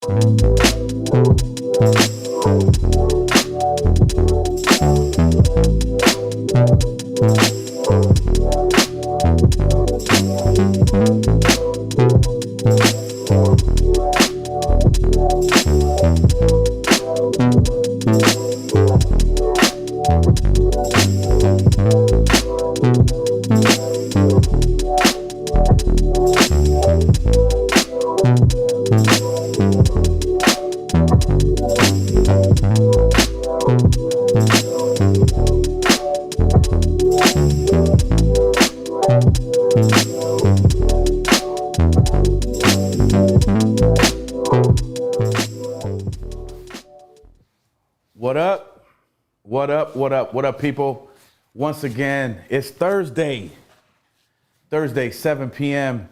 What up? What up? What up? What up, people? Once again, it's Thursday, 7 p.m.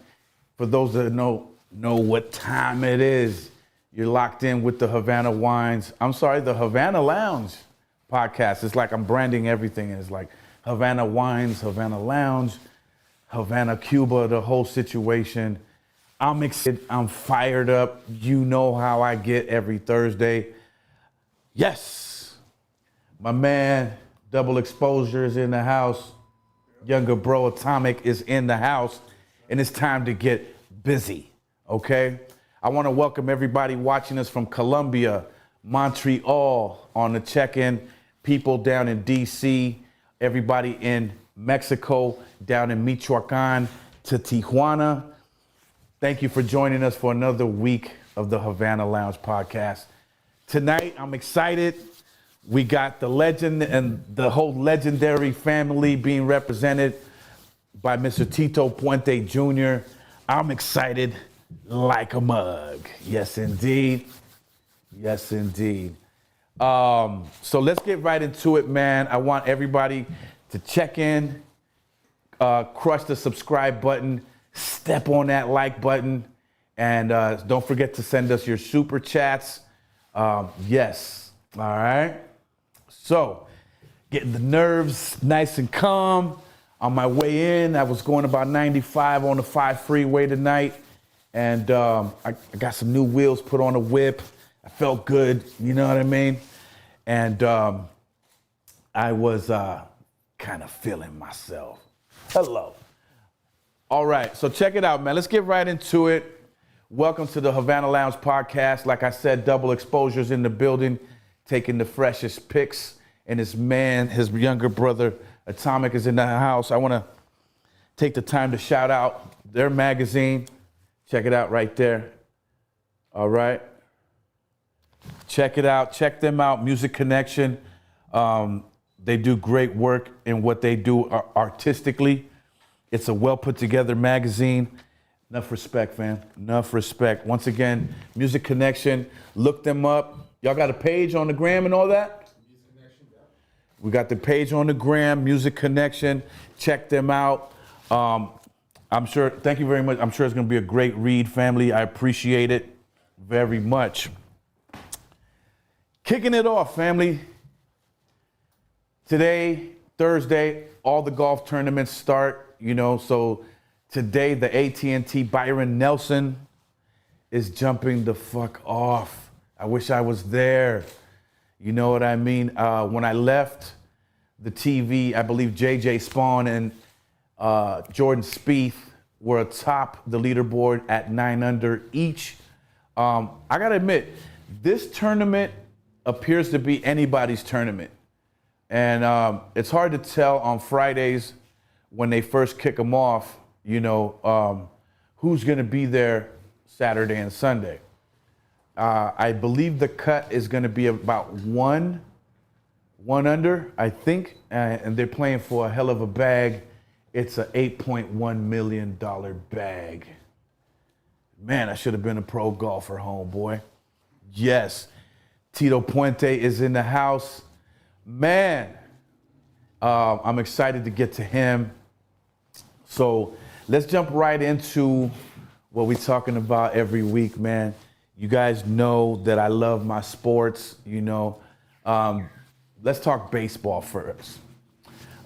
For those that know what time it is, you're locked in with the Havana the Havana Lounge podcast. It's like I'm branding everything. It's like Havana Wines, Havana Lounge, Havana, Cuba, the whole situation. I'm excited. I'm fired up. You know how I get every Thursday. Yes, my man, Double Exposure is in the house. Younger bro, Atomic is in the house. And it's time to get busy, okay? I want to welcome everybody watching us from Colombia, Montreal on the check-in, people down in D.C., everybody in Mexico, down in Michoacan to Tijuana. Thank you for joining us for another week of the Havana Lounge podcast. Tonight, I'm excited. We got the legend and the whole legendary family being represented by Mr. Tito Puente Jr. I'm excited like a mug. Yes, indeed. Yes, indeed. So let's get right into it, man. I want everybody to check in, crush the subscribe button, step on that like button, and don't forget to send us your super chats. Yes. All right. So getting the nerves nice and calm. On my way in, I was going about 95 on the 5 freeway tonight. And I got some new wheels put on the whip. I felt good. You know what I mean? And I was kind of feeling myself. Hello. All right. So check it out, man. Let's get right into it. Welcome to the Havana Lounge podcast. Like I said, Double Exposure's in the building, taking the freshest picks. And his younger brother, Atomic, is in the house. I want to take the time to shout out their magazine. Check it out right there. All right. Check it out. Check them out. Music Connection. They do great work in what they do artistically. It's a well put together magazine. Enough respect, fam. Enough respect. Once again, Music Connection. Look them up. Y'all got a page on the gram and all that? Music Connection, yeah. We got the page on the gram, Music Connection. Check them out. I'm sure, thank you very much. I'm sure it's going to be a great read, family. I appreciate it very much. Kicking it off, family. Today, Thursday, all the golf tournaments start, so today, the AT&T Byron Nelson is jumping the fuck off. I wish I was there. You know what I mean? When I left the TV, I believe JJ Spawn and Jordan Spieth were atop the leaderboard at 9 under each. I gotta admit, this tournament appears to be anybody's tournament. And it's hard to tell on Fridays when they first kick them off, who's going to be there Saturday and Sunday. I believe the cut is going to be about one under, I think, and they're playing for a hell of a bag. It's an $8.1 million bag. Man, I should have been a pro golfer, homeboy. Yes, Tito Puente is in the house. Man, I'm excited to get to him. So let's jump right into what we're talking about every week, man. You guys know that I love my sports, Let's talk baseball first.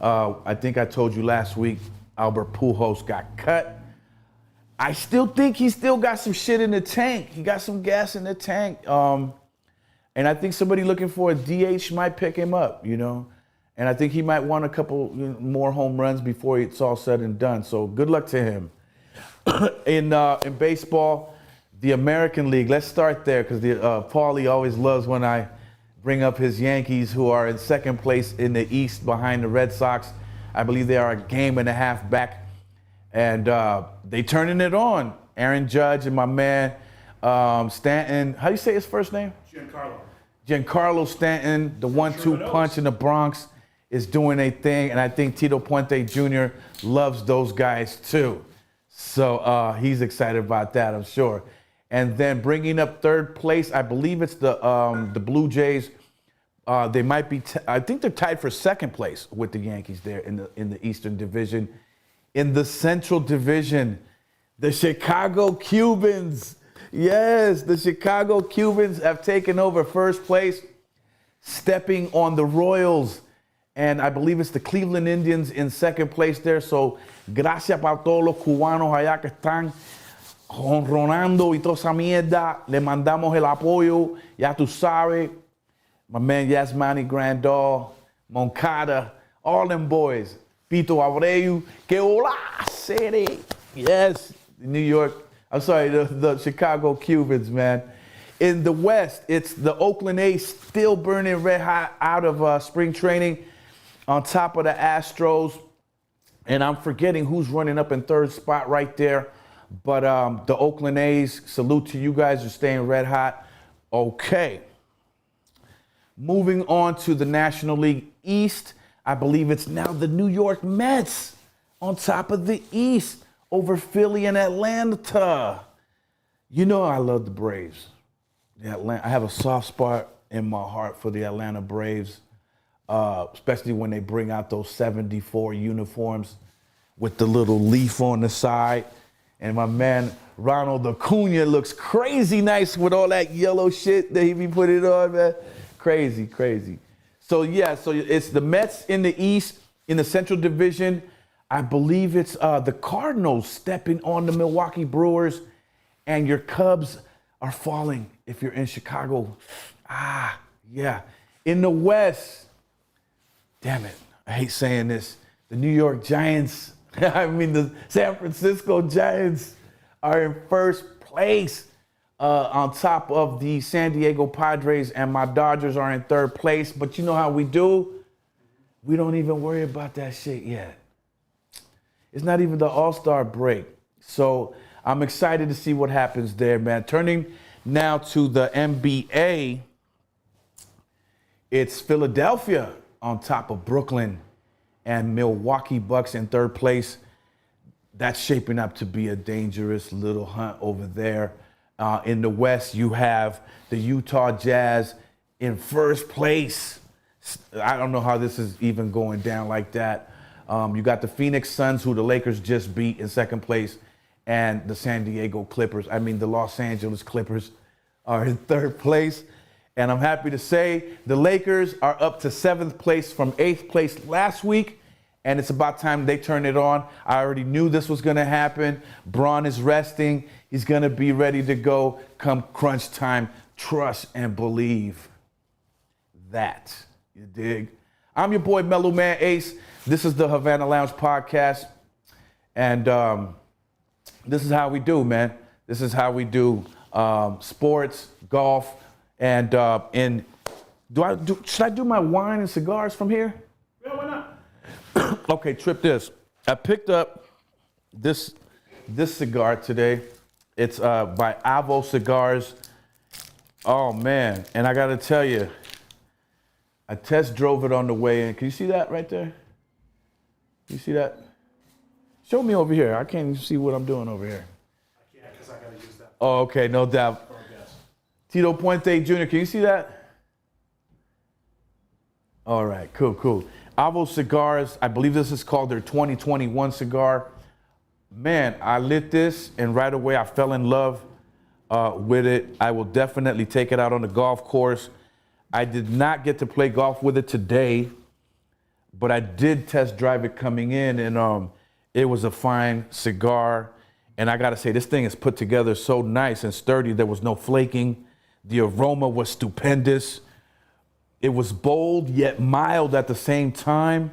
I think I told you last week, Albert Pujols got cut. I still think he still got some shit in the tank. He got some gas in the tank. And I think somebody looking for a DH might pick him up, you know. And I think he might want a couple more home runs before it's all said and done. So good luck to him. In baseball, the American League, let's start there because Paulie always loves when I bring up his Yankees, who are in second place in the East behind the Red Sox. I believe they are a game and a half back. And they turning it on. Aaron Judge and my man Stanton. How do you say his first name? Giancarlo Stanton, the 1-2 punch in the Bronx, is doing a thing. And I think Tito Puente Jr. loves those guys too. So he's excited about that, I'm sure. And then bringing up third place, I believe it's the Blue Jays. They might be. I think they're tied for second place with the Yankees there in the Eastern Division. In the Central Division, the Chicago Cubans. Yes, the Chicago Cubans have taken over first place, stepping on the Royals. And I believe it's the Cleveland Indians in second place there. So, gracias para todos los cubanos allá que están honronando y toda esa mierda. Le mandamos el apoyo, ya tú sabes. My man Yasmani Grandal, Moncada, all them boys. Pito Abreu, que hola, city. Yes, New York. I'm sorry, the Chicago Cubans, man. In the West, it's the Oakland A's still burning red hot out of spring training on top of the Astros. And I'm forgetting who's running up in third spot right there. But the Oakland A's, salute to you guys, you're staying red hot. Okay. Moving on to the National League East, I believe it's now the New York Mets on top of the East over Philly and Atlanta. You know I love the Braves. I have a soft spot in my heart for the Atlanta Braves, especially when they bring out those 74 uniforms with the little leaf on the side. And my man Ronald Acuna looks crazy nice with all that yellow shit that he be putting on, man. Crazy, crazy. So, yeah, so it's the Mets in the East, in the Central Division. I believe it's the Cardinals stepping on the Milwaukee Brewers, and your Cubs are falling if you're in Chicago. Yeah. In the West, damn it, I hate saying this, the New York Giants, the San Francisco Giants are in first place. On top of the San Diego Padres, and my Dodgers are in third place. But you know how we do? We don't even worry about that shit yet. It's not even the All-Star break. So I'm excited to see what happens there, man. Turning now to the NBA, it's Philadelphia on top of Brooklyn and Milwaukee Bucks in third place. That's shaping up to be a dangerous little hunt over there. In the West, you have the Utah Jazz in first place. I don't know how this is even going down like that. You got the Phoenix Suns, who the Lakers just beat, in second place, and the San Diego Clippers. The Los Angeles Clippers are in third place. And I'm happy to say the Lakers are up to seventh place from eighth place last week. And it's about time they turn it on. I already knew this was going to happen. Braun is resting. He's going to be ready to go come crunch time. Trust and believe that. You dig? I'm your boy, Mellow Man Ace. This is the Havana Lounge podcast. And this is how we do, man. This is how we do sports, golf, and should I do my wine and cigars from here? Yeah, why not? Okay, trip this. I picked up this cigar today. It's by Avo Cigars. Oh, man. And I got to tell you, I test drove it on the way in. Can you see that right there? Can you see that? Show me over here. I can't even see what I'm doing over here. I can't because I got to use that. Oh, okay, no doubt. Tito Puente Jr., can you see that? All right, cool. Avo Cigars, I believe this is called their 2021 cigar. Man, I lit this and right away I fell in love with it. I will definitely take it out on the golf course. I did not get to play golf with it today, but I did test drive it coming in, and it was a fine cigar. And I gotta say, this thing is put together so nice and sturdy. There was no flaking. The aroma was stupendous. It was bold yet mild at the same time,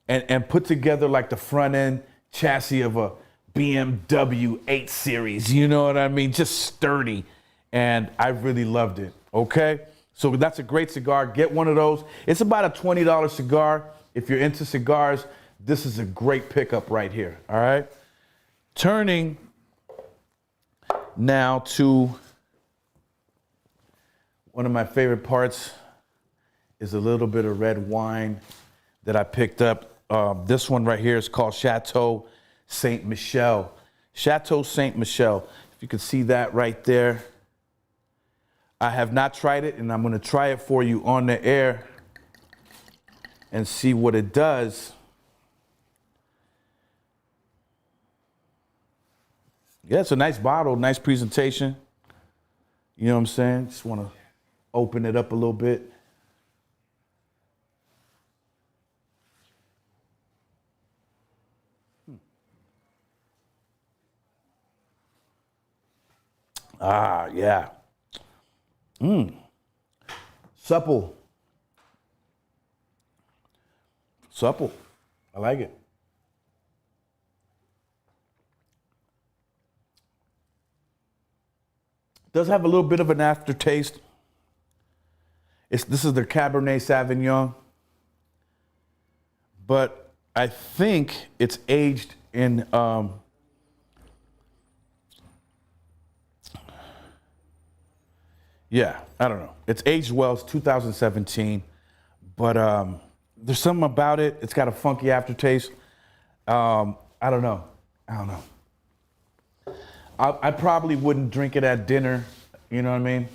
and put together like the front end chassis of a BMW 8 Series. You know what I mean? Just sturdy. And I really loved it. Okay? So that's a great cigar. Get one of those. It's about a $20 cigar. If you're into cigars, this is a great pickup right here. All right? Turning now to one of my favorite parts is a little bit of red wine that I picked up. This one right here is called Chateau Saint Michel. Chateau Saint Michel. If you can see that right there. I have not tried it, and I'm going to try it for you on the air and see what it does. Yeah, it's a nice bottle, nice presentation. You know what I'm saying? Just want to open it up a little bit. Ah, yeah. Supple. Supple. I like it. Does have a little bit of an aftertaste. This is the Cabernet Sauvignon, but I think it's aged in yeah, I don't know. It's aged well. It's 2017, but there's something about it. It's got a funky aftertaste. I don't know. I probably wouldn't drink it at dinner. You know what I mean?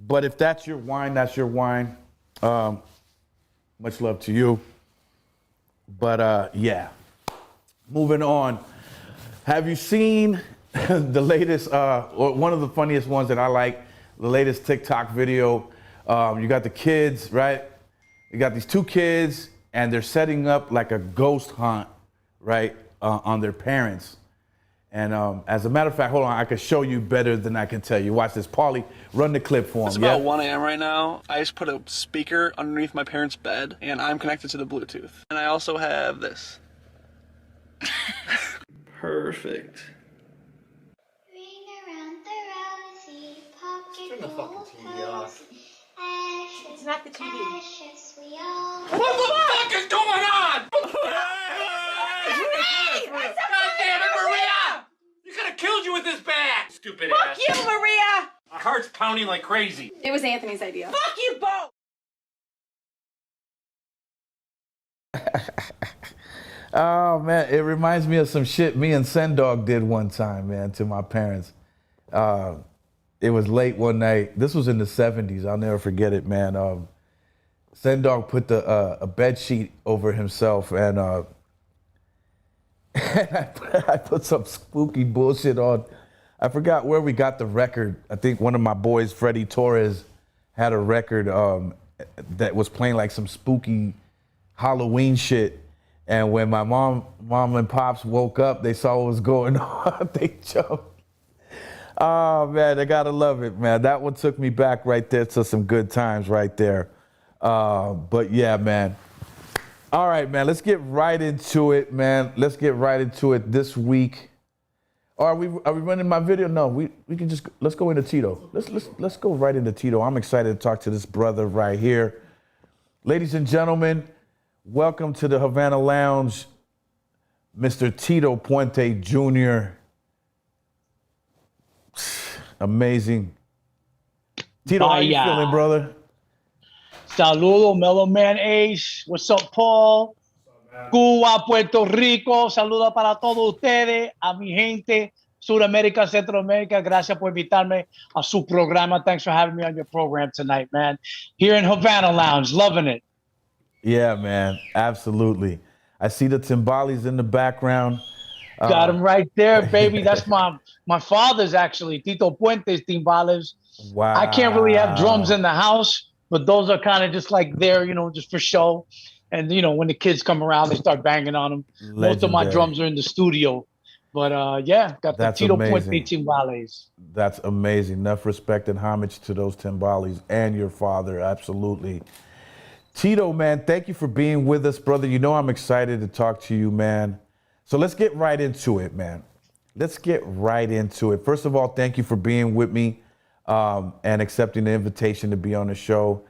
But if that's your wine, that's your wine. Much love to you. But yeah, moving on. Have you seen the latest, or one of the funniest ones that I like, the latest TikTok video? You got the kids, right? You got these two kids, and they're setting up like a ghost hunt, right, on their parents. And as a matter of fact, hold on, I can show you better than I can tell you. Watch this. Paulie, run the clip for him. It's about 1 a.m. right now. I just put a speaker underneath my parents' bed, and I'm connected to the Bluetooth. And I also have this. Perfect. Ring around the rosy pocket. Turn the fucking TV off. Ashes, It's not the TV. ashes, we all. What the fuck is going on? God damn it, Maria! You could have killed you with this bag! Stupid Fuck ass. you, Maria! My heart's pounding like crazy. It was Anthony's idea. Fuck you both! Oh man, it reminds me of some shit me and Sendog did one time, man, to my parents. It was late one night. This was in the 70s. I'll never forget it, man. Sendog put a bed sheet over himself, and I put some spooky bullshit on. I forgot where we got the record. I think one of my boys, Freddie Torres, had a record that was playing like some spooky Halloween shit. And when my mom and pops woke up, they saw what was going on. They jumped. Oh man, I gotta love it, man. That one took me back right there to some good times right there. But yeah, man. All right, man. Let's get right into it, man. Let's get right into it this week. Are we running my video? No, we can just let's go into Tito. Let's go right into Tito. I'm excited to talk to this brother right here, ladies and gentlemen. Welcome to the Havana Lounge, Mr. Tito Puente Jr. Amazing. Tito, how you feeling, brother? Saludo, Mellow Man Ace. What's up, Paul? Cuba, Puerto Rico. Saludo para todos ustedes, a mi gente, Sudamérica, Centroamérica. Gracias por invitarme a su programa. Thanks for having me on your program tonight, man. Here in Havana Lounge, loving it. Yeah, man, absolutely. I see the timbales in the background. Got him right there, baby. That's my father's actually, Tito Puente's timbales. Wow. I can't really have drums in the house, but those are kind of just like there, just for show. And, when the kids come around, they start banging on them. Most of my Legendary. drums are in the studio. But yeah, got the That's Tito amazing. Puente timbales. That's amazing. Enough respect and homage to those timbales and your father. Absolutely. Tito, man, thank you for being with us, brother. You know I'm excited to talk to you, man. So let's get right into it, man. Let's get right into it. First of all, thank you for being with me and accepting the invitation to be on the show.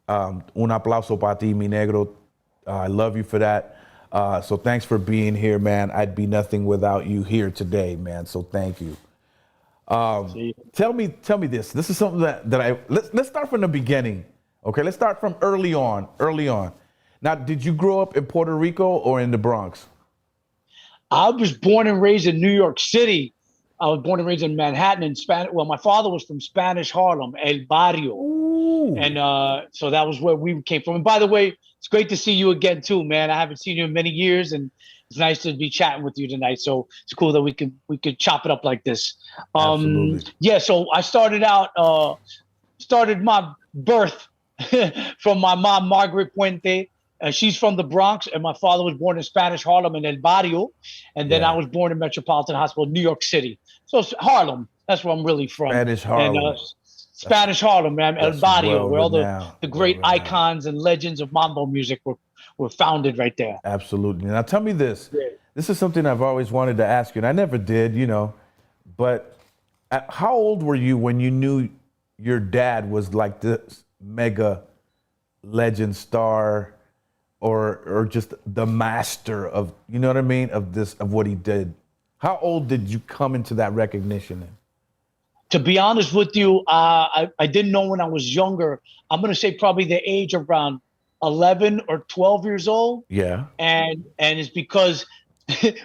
Un aplauso para ti, mi negro. I love you for that. So thanks for being here, man. I'd be nothing without you here today, man. So thank you. Tell me this. This is something that let's start from the beginning. Okay, let's start from early on. Now, did you grow up in Puerto Rico or in the Bronx? I was born and raised in New York City. I was born and raised in Manhattan in Spanish. Well, my father was from Spanish Harlem, El Barrio. Ooh. And so that was where we came from. And by the way, it's great to see you again too, man. I haven't seen you in many years, and it's nice to be chatting with you tonight. So it's cool that we could chop it up like this. Absolutely. Yeah, so I started my birth from my mom, Margaret Puente. She's from the Bronx, and my father was born in Spanish Harlem in El Barrio, and then I was born in Metropolitan Hospital, New York City. So it's Harlem, that's where I'm really from. Spanish Harlem. And, Spanish Harlem, man, El Barrio, where all the great icons and legends of mambo music were founded right there. Absolutely. Now tell me this. Yeah. This is something I've always wanted to ask you, and I never did, but how old were you when you knew your dad was like this mega legend star or just the master of, you know what I mean, of what he did? How old did you come into that recognition? To be honest with you, I didn't know when I was younger. I'm going to say probably the age of around 11 or 12 years old. Yeah. And it's because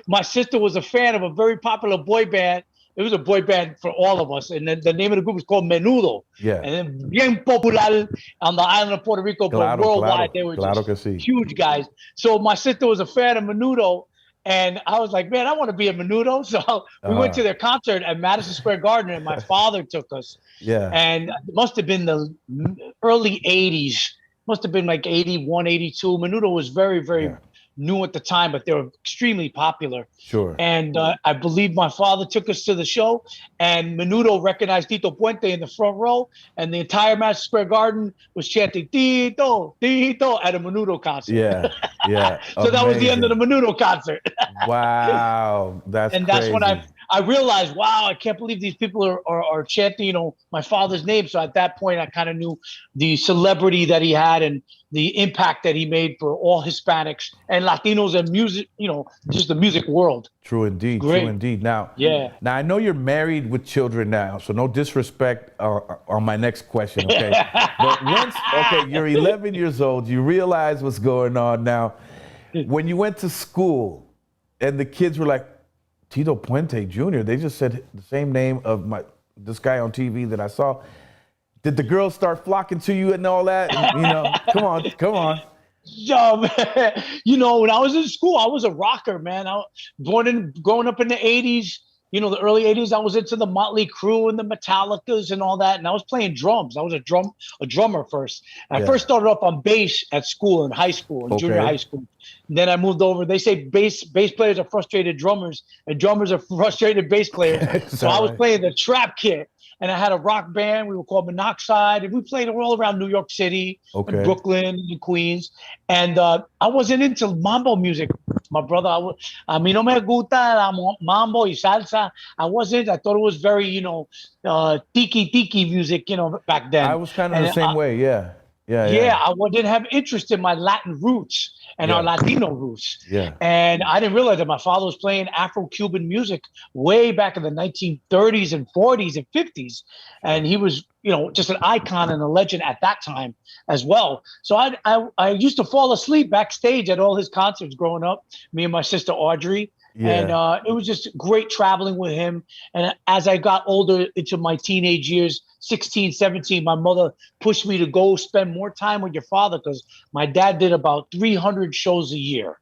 my sister was a fan of a very popular boy band. It was a boy band for all of us. And the name of the group was called Menudo. Yeah. And then bien popular on the island of Puerto Rico, but worldwide, they were just huge guys. So my sister was a fan of Menudo. And I was like, man, I want to be a Menudo. So we went to their concert at Madison Square Garden, and my father took us. Yeah. And it must have been the early 80s. Must have been like 81, 82. Menudo was very, very new at the time, but they were extremely popular. Sure. And I believe my father took us to the show, and Menudo recognized Tito Puente in the front row, and the entire Madison Square Garden was chanting Tito, Tito at a Menudo concert. Yeah, yeah. So that was the end of the Menudo concert. Wow, that's when I realized, wow, I can't believe these people are chanting, my father's name. So at that point, I kind of knew the celebrity that he had and the impact that he made for all Hispanics and Latinos and music, just the music world. True indeed. Great. True indeed. Now, I know you're married with children now, so no disrespect on my next question, okay? But you're 11 years old, you realize what's going on now. When you went to school and the kids were like, Tito Puente Jr., they just said the same name of this guy on TV that I saw. Did the girls start flocking to you and all that? And, come on. Yo, man. When I was in school, I was a rocker, man. Growing up in the 80s, the early 80s, I was into the Motley Crue and the Metallicas and all that. And I was playing drums. I was a drummer first. And I first started off on bass at school, in high school, in junior high school. And then I moved over. They say bass players are frustrated drummers and drummers are frustrated bass players. So I was playing the trap kit. And I had a rock band. We were called Monoxide. And we played all around New York City, and Brooklyn, and Queens. And I wasn't into mambo music. My brother, a mí no me gusta la mambo y salsa. I thought it was very, tiki music, back then. I was kind of the same way, yeah. I didn't have interest in my Latin roots and our Latino roots. Yeah. And I didn't realize that my father was playing Afro-Cuban music way back in the 1930s and 40s and 50s. And he was, just an icon and a legend at that time as well. So I used to fall asleep backstage at all his concerts growing up, me and my sister Audrey. Yeah. And it was just great traveling with him. And as I got older into my teenage years, 16, 17, my mother pushed me to go spend more time with your father because my dad did about 300 shows a year.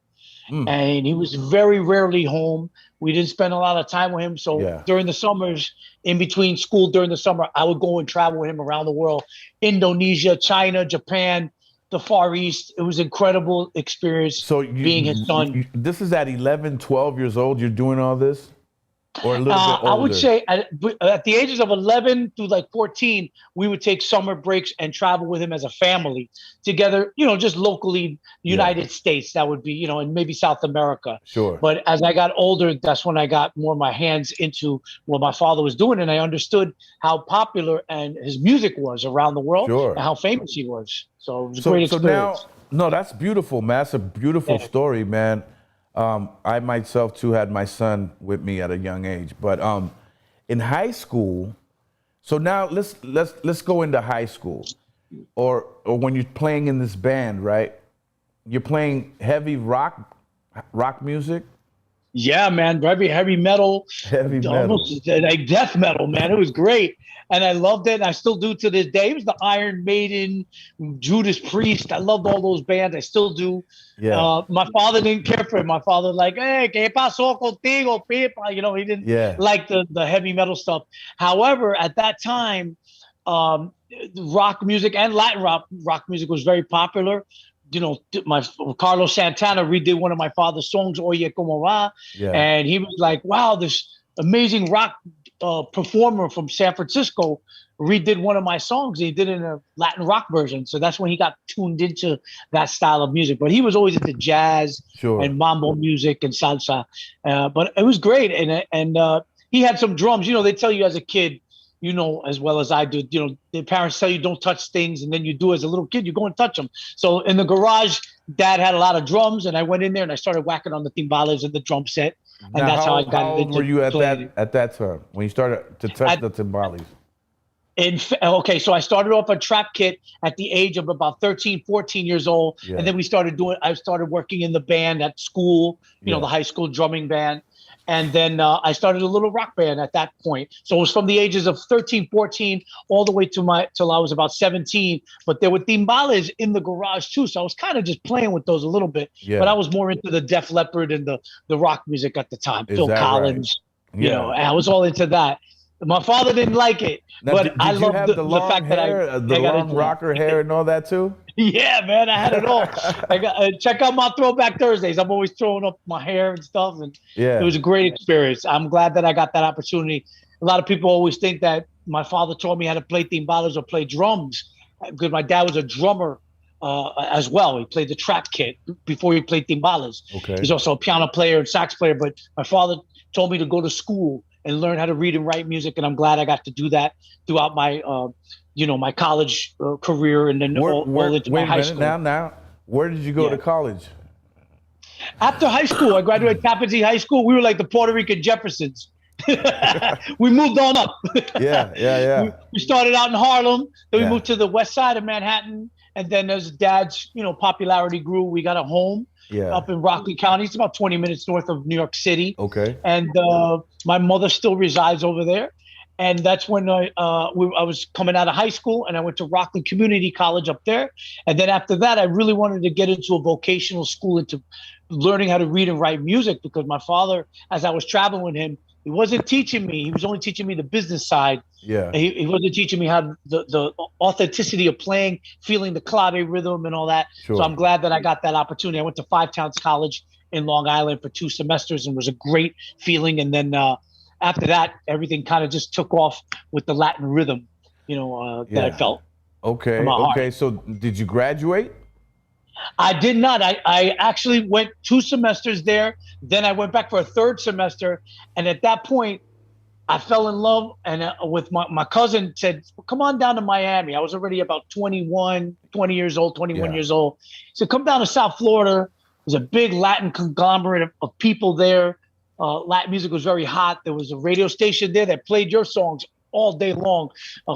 And he was very rarely home. We didn't spend a lot of time with him. So during the summers, in between school during the summer, I would go and travel with him around the world, Indonesia, China, Japan, the Far East. It was an incredible experience being his son. This is at 11, 12 years old. You're doing all this? or a little bit older? I would say at the ages of 11 through like 14, we would take summer breaks and travel with him as a family together, just locally, United States. That would be, and maybe South America. Sure. But as I got older, that's when I got more my hands into what my father was doing. And I understood how popular and his music was around the world and how famous he was. So it was a great experience. So now, no, that's beautiful, man. That's a beautiful story, man. I myself too had my son with me at a young age, but in high school. So now let's go into high school, or when you're playing in this band, right? You're playing heavy rock music. Yeah, man, heavy metal, almost like death metal, man. It was great, and I loved it. And I still do to this day. It was the Iron Maiden, Judas Priest. I loved all those bands. I still do. Yeah. My father didn't care for it. My father like, hey, ¿qué pasó contigo, Pipa? He didn't like the heavy metal stuff. However, at that time, rock music and Latin rock music was very popular. My Carlos Santana redid one of my father's songs, Oye Como Va, and he was like, wow, this amazing rock performer from San Francisco redid one of my songs. He did it in a Latin rock version. So that's when he got tuned into that style of music. But he was always into jazz and mambo music and salsa. But it was great. And he had some drums. They tell you as a kid, as well as I do, the parents tell you don't touch things, and then you do as a little kid, you go and touch them. So in the garage, Dad had a lot of drums, and I went in there and I started whacking on the timbales and the drum set, and now, that's how I got into. How old were you at that time when you started to touch the timbales? Okay, so I started off a trap kit at the age of about 13, 14 years old, and then I started working in the band at school, the high school drumming band. And then I started a little rock band at that point. So it was from the ages of 13, 14, all the way till I was about 17. But there were timbales in the garage too. So I was kind of just playing with those a little bit. Yeah. But I was more into the Def Leppard and the rock music at the time. Phil Collins, right? I was all into that. My father didn't like it, now, but did I you loved have the long fact hair, that the long rocker hair and all that too? Yeah, man, I had it all. Check out my Throwback Thursdays. I'm always throwing up my hair and stuff, and it was a great experience. I'm glad that I got that opportunity. A lot of people always think that my father taught me how to play timbales or play drums, because my dad was a drummer as well. He played the trap kit before he played timbales. Okay. He's also a piano player and sax player, but my father told me to go to school and learn how to read and write music, and I'm glad I got to do that throughout my my college career, and then all into my high school. Now, where did you go to college? After high school, I graduated Tappan Zee High School. We were like the Puerto Rican Jeffersons. We moved on up. Yeah. We started out in Harlem, then we moved to the west side of Manhattan, and then as Dad's popularity grew, we got a home up in Rockland County. It's about 20 minutes north of New York City. Okay. And my mother still resides over there. And that's when I was coming out of high school, and I went to Rockland Community College up there. And then after that, I really wanted to get into a vocational school, into learning how to read and write music, because my father, as I was traveling with him, he wasn't teaching me. He was only teaching me the business side. Yeah. He wasn't teaching me how the authenticity of playing, feeling the clave rhythm and all that. Sure. So I'm glad that I got that opportunity. I went to Five Towns College in Long Island for 2 semesters, and was a great feeling. And then after that, everything kind of just took off with the Latin rhythm, that I felt. Okay. So did you graduate? I did not. I actually went 2 semesters there. Then I went back for a 3rd semester. And at that point, I fell in love. And with my cousin said, come on down to Miami. I was already about 20 years old. He said, come down to South Florida. There's a big Latin conglomerate of people there. Latin music was very hot. There was a radio station there that played your songs all day long,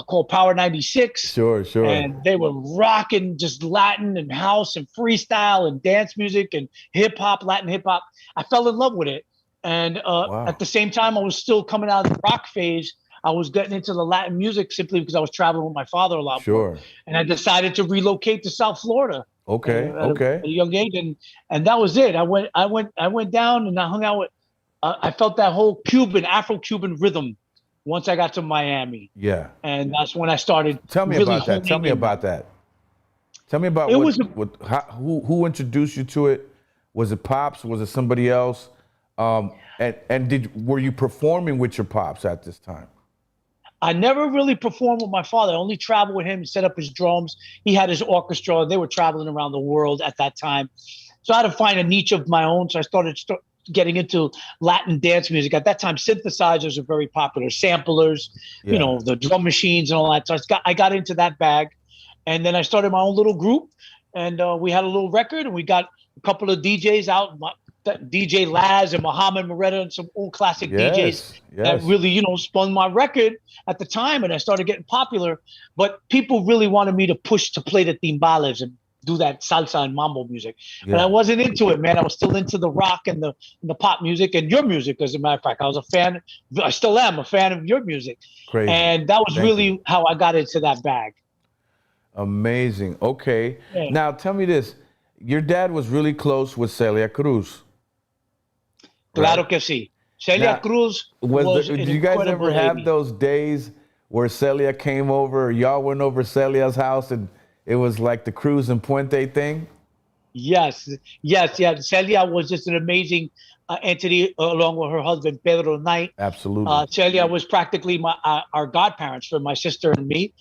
called Power 96. Sure. And they were rocking just Latin and house and freestyle and dance music and hip hop, Latin hip hop. I fell in love with it. And at the same time, I was still coming out of the rock phase. I was getting into the Latin music simply because I was traveling with my father a lot. Sure. And I decided to relocate to South Florida. Okay. At a young age, and that was it. I went down and I hung out with. I felt that whole Afro-Cuban rhythm once I got to Miami. Yeah. And that's when I started. Tell me about that. Tell me about who introduced you to it. Was it Pops? Was it somebody else? And were you performing with your pops at this time? I never really performed with my father. I only traveled with him, set up his drums. He had his orchestra. They were traveling around the world at that time. So I had to find a niche of my own. So I started getting into Latin dance music. At that time, synthesizers were very popular, samplers, the drum machines and all that. So I got into that bag. And then I started my own little group. And we had a little record. And we got a couple of DJs out, DJ Laz and Muhammad Moretta and some old classic DJs that really, spun my record at the time. And I started getting popular. But people really wanted me to push to play the timbales and do that salsa and mambo music. And I wasn't into it, man. I was still into the rock and the pop music and your music, as a matter of fact. I was a fan. I still am a fan of your music. Crazy. And that was really how I got into that bag. Amazing. Okay. Yeah. Now, tell me this. Your dad was really close with Celia Cruz. Claro que sí. Celia Cruz was did you guys ever have those days where Celia came over, or y'all went over Celia's house and it was like the Cruz and Puente thing? Yes. Celia was just an amazing entity, along with her husband, Pedro Knight. Absolutely. Celia was practically our godparents for my sister and me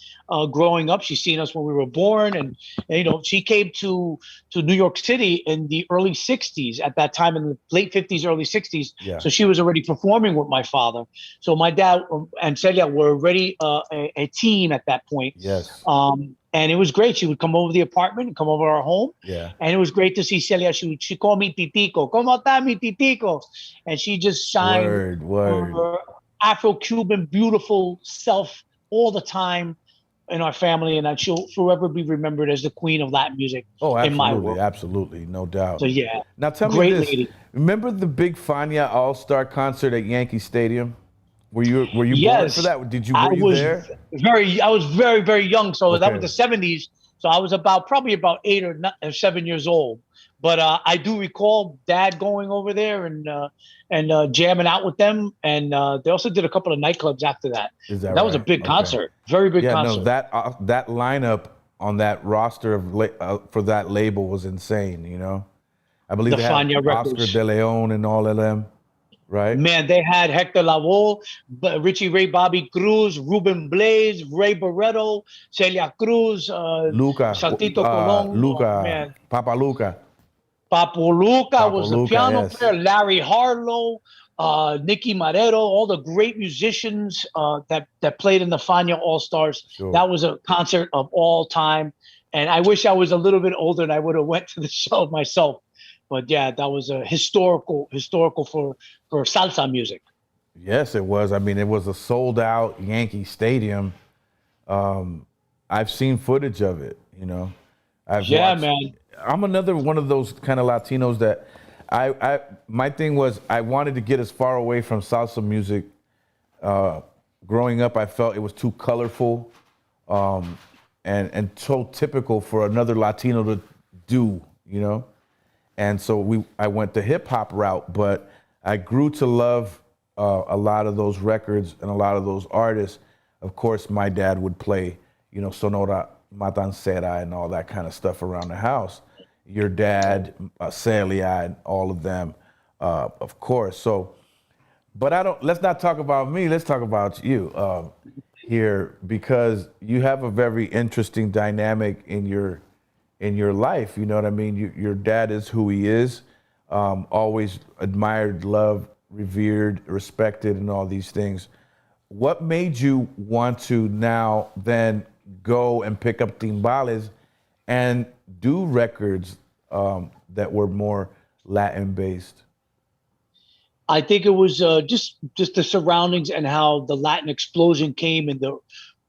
growing up. She's seen us when we were born. And she came to New York City in the early 60s, at that time, in the late 50s, early 60s. Yeah. So she was already performing with my father. So my dad and Celia were already a team at that point. Yes. And it was great. She would come over the apartment and come over our home. Yeah. And it was great to see Celia. She called me Titico. ¿Cómo está mi Titico? And she just shined her Afro-Cuban beautiful self all the time in our family. And she'll forever be remembered as the queen of Latin music in my world. Absolutely. No doubt. So, yeah. Now, tell me this. Lady. Remember the big Fania All-Star concert at Yankee Stadium? Were you born for that? Were you there? I was very, very young. So that was the 70s. So I was probably about 8 or 7 years old. But I do recall Dad going over there and jamming out with them. And they also did a couple of nightclubs after that. That was a big concert. Very big concert. No, that lineup on that roster for that label was insane, I believe they had Oscar De Leon and all of them. Right. Man, they had Hector Lavoe, Richie Ray, Bobby Cruz, Ruben Blades, Ray Barreto, Celia Cruz, Luca, Santito Colon, Luca, Papa Luca. Papo Luca was the piano player, Larry Harlow, Nicky Marrero, all the great musicians that played in the Fania All-Stars. Sure. That was a concert of all time. And I wish I was a little bit older and I would have went to the show myself. But yeah, that was a historical for salsa music. Yes, it was. I mean, it was a sold out Yankee Stadium. I've seen footage of it, I've watched. Man. I'm another one of those kind of Latinos that my thing was I wanted to get as far away from salsa music. Growing up, I felt it was too colorful and so typical for another Latino to do, And so I went the hip hop route, but I grew to love a lot of those records and a lot of those artists. Of course, my dad would play, Sonora Matancera and all that kind of stuff around the house. Your dad, Celia, and all of them, of course. So, but let's not talk about me. Let's talk about you here, because you have a very interesting dynamic in your life. You know what I mean? Your dad is who he is, always admired, loved, revered, respected, and all these things. What made you want to now then go and pick up timbales and do records that were more Latin-based? I think it was just the surroundings and how the Latin explosion came in the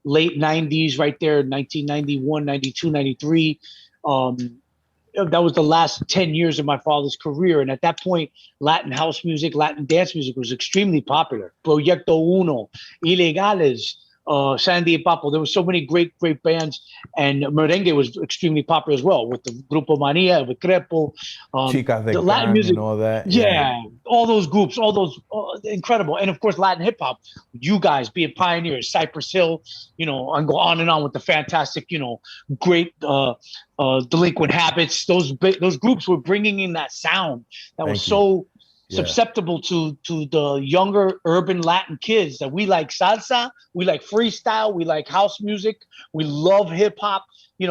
late 90s, right there, 1991, 92, 93. That was the last 10 years of my father's career. And at that point, Latin house music, Latin dance music was extremely popular. Proyecto Uno, Ilegales, Sandy and Papo. There were so many great bands. And merengue was extremely popular as well, with the Grupo Mania, with Crepo. Chicas de the Latin music, and all that. Yeah, all those groups, all those incredible. And of course, Latin hip hop, you guys being pioneers, Cypress Hill, and go on and on with the fantastic, great Delinquent Habits. Those groups were bringing in that sound that was so susceptible to the younger urban Latin kids that we like salsa, we like freestyle, we like house music, we love hip hop,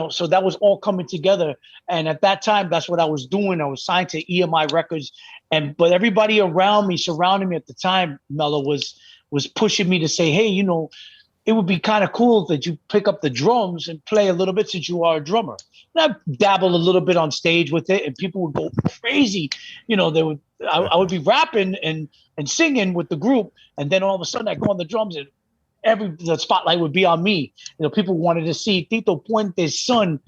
so that was all coming together. And at that time, that's what I was doing. I was signed to EMI Records, but everybody around me, surrounding me at the time, Mello, was pushing me to say, hey, it would be kind of cool that you pick up the drums and play a little bit since you are a drummer. And I dabbled a little bit on stage with it, and people would go crazy. I would be rapping and singing with the group, and then all of a sudden I go on the drums and the spotlight would be on me. People wanted to see Tito Puente's son,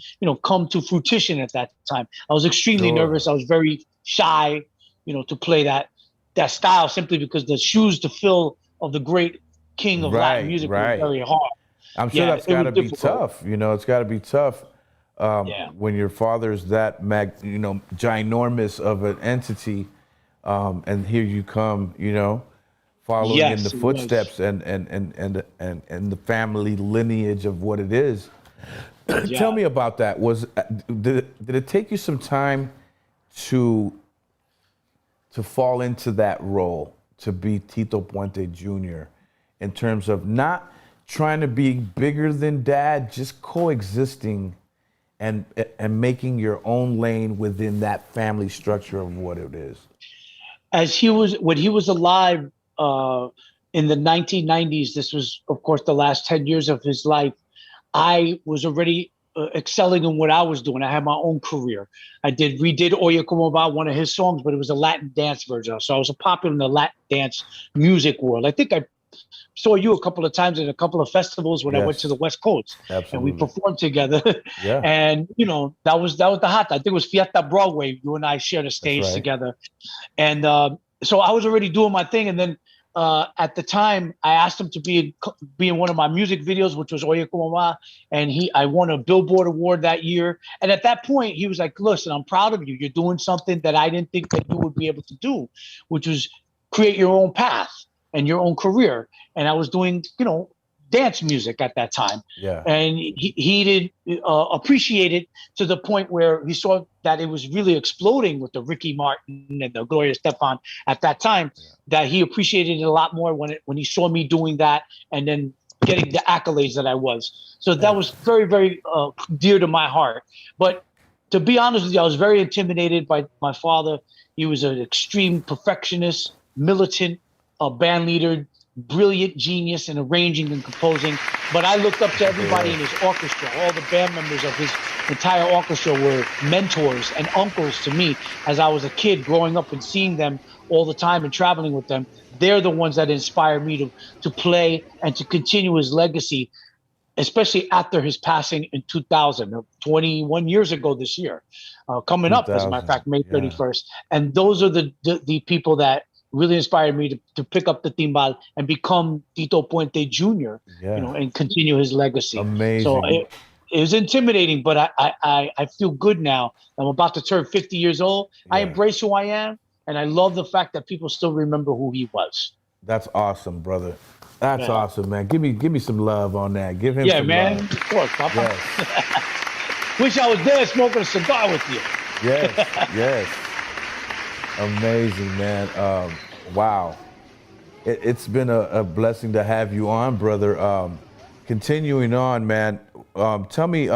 come to fruition at that time. I was extremely nervous. I was very shy, to play that style, simply because the shoes to fill of the great king of Latin music was very hard. I'm sure that's got to be tough. It's got to be tough when your father's that ginormous of an entity, and here you come, following in the footsteps and the family lineage of what it is. Tell me about that. Did it take you some time to fall into that role, to be Tito Puente Jr., in terms of not trying to be bigger than Dad, just coexisting and making your own lane within that family structure of what it is? When he was alive in the 1990s, this was, of course, the last 10 years of his life, I was already excelling in what I was doing. I had my own career. I redid Oye Como Va, one of his songs, but it was a Latin dance version. So I was popular in the Latin dance music world. I think I saw you a couple of times at a couple of festivals when I went to the West Coast. Absolutely. And we performed together. Yeah. And that was the hot. I think it was Fiesta Broadway. You and I shared a stage together. And so I was already doing my thing. And then at the time, I asked him to be in one of my music videos, which was Oye Como Va, and I won a Billboard Award that year. And at that point, he was like, listen, I'm proud of you. You're doing something that I didn't think that you would be able to do, which was create your own path and your own career. And I was doing, dance music at that time. Yeah. And he did appreciate it to the point where he saw that it was really exploding with the Ricky Martin and the Gloria Estefan at that time, that he appreciated it a lot more when he saw me doing that and then getting the accolades that I was. So that was very, very dear to my heart. But to be honest with you, I was very intimidated by my father. He was an extreme perfectionist, militant, band leader, brilliant genius in arranging and composing. But I looked up to everybody in his orchestra. All the band members of his entire orchestra were mentors and uncles to me as I was a kid growing up and seeing them all the time and traveling with them. They're the ones that inspired me to play and to continue his legacy, especially after his passing in 2000, 21 years ago this year, coming up, as a matter of fact, May 31st. And those are the people that really inspired me to pick up the timbal and become Tito Puente Jr., and continue his legacy. Amazing. So it was intimidating, but I feel good now. I'm about to turn 50 years old. I embrace who I am, and I love the fact that people still remember who he was. That's awesome, brother. That's awesome, man. Give me some love on that. Give him some man. love. Of course, Papa. Yes. Wish I was there smoking a cigar with you. Yes. Amazing, man. Wow. It's been a blessing to have you on, brother. Continuing on, man. Tell me,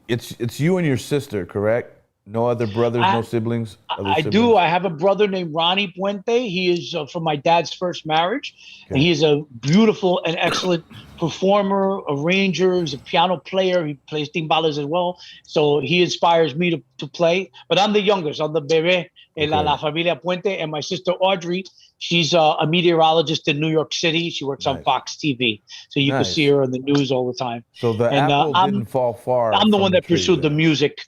it's you and your sister, correct? No other brothers, no siblings? I do. I have a brother named Ronnie Puente. He is from my dad's first marriage. Okay. And he is a beautiful and excellent performer, arranger. He's a piano player. He plays timbales as well. So he inspires me to play. But I'm the youngest. I'm the bebé en la familia Puente. And my sister Audrey, she's a meteorologist in New York City. She works on Fox TV. So you can see her on the news all the time. So the apple didn't fall far. I'm the one that pursued the music,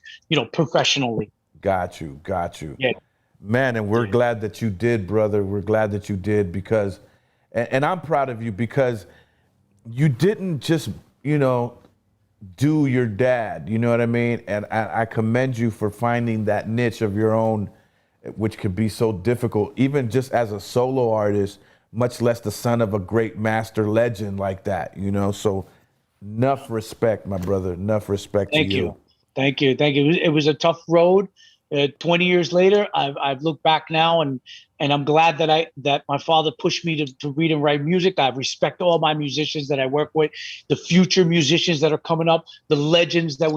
professionally. Got you. Yeah. Man, and we're glad that you did, brother. We're glad that you did because, and I'm proud of you because you didn't just, do your dad, you know what I mean? And I commend you for finding that niche of your own, which could be so difficult, even just as a solo artist, much less the son of a great master legend like that, So enough respect, my brother, enough respect to you. Thank you. It was a tough road. 20 years later, I've looked back now, and I'm glad that my father pushed me to read and write music. I respect all my musicians that I work with, the future musicians that are coming up, the legends that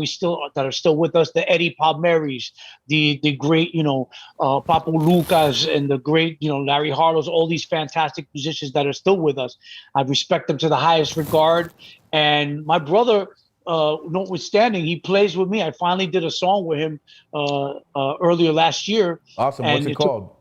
are still with us, the Eddie Palmieris, the great Papo Lucas, and the great Larry Harlows, all these fantastic musicians that are still with us. I respect them to the highest regard. And my brother, notwithstanding, he plays with me. I finally did a song with him earlier last year. Awesome. And What's it called?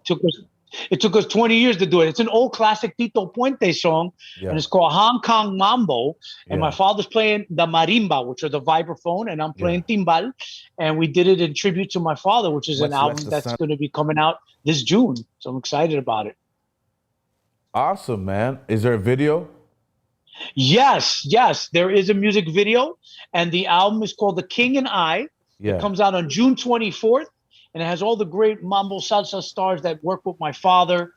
It took us 20 years to do it. It's an old classic Tito Puente song, Yeah. and it's called Hong Kong Mambo. And Yeah. my father's playing the marimba, which are the vibraphone, and I'm playing timbal. And we did it in tribute to my father, which is an album that's going to be coming out this June. So I'm excited about it. Awesome, man. Is there a video? Yes, there is a music video, and the album is called The King and I. Yeah. It comes out on June 24th, and it has all the great mambo salsa stars that work with my father,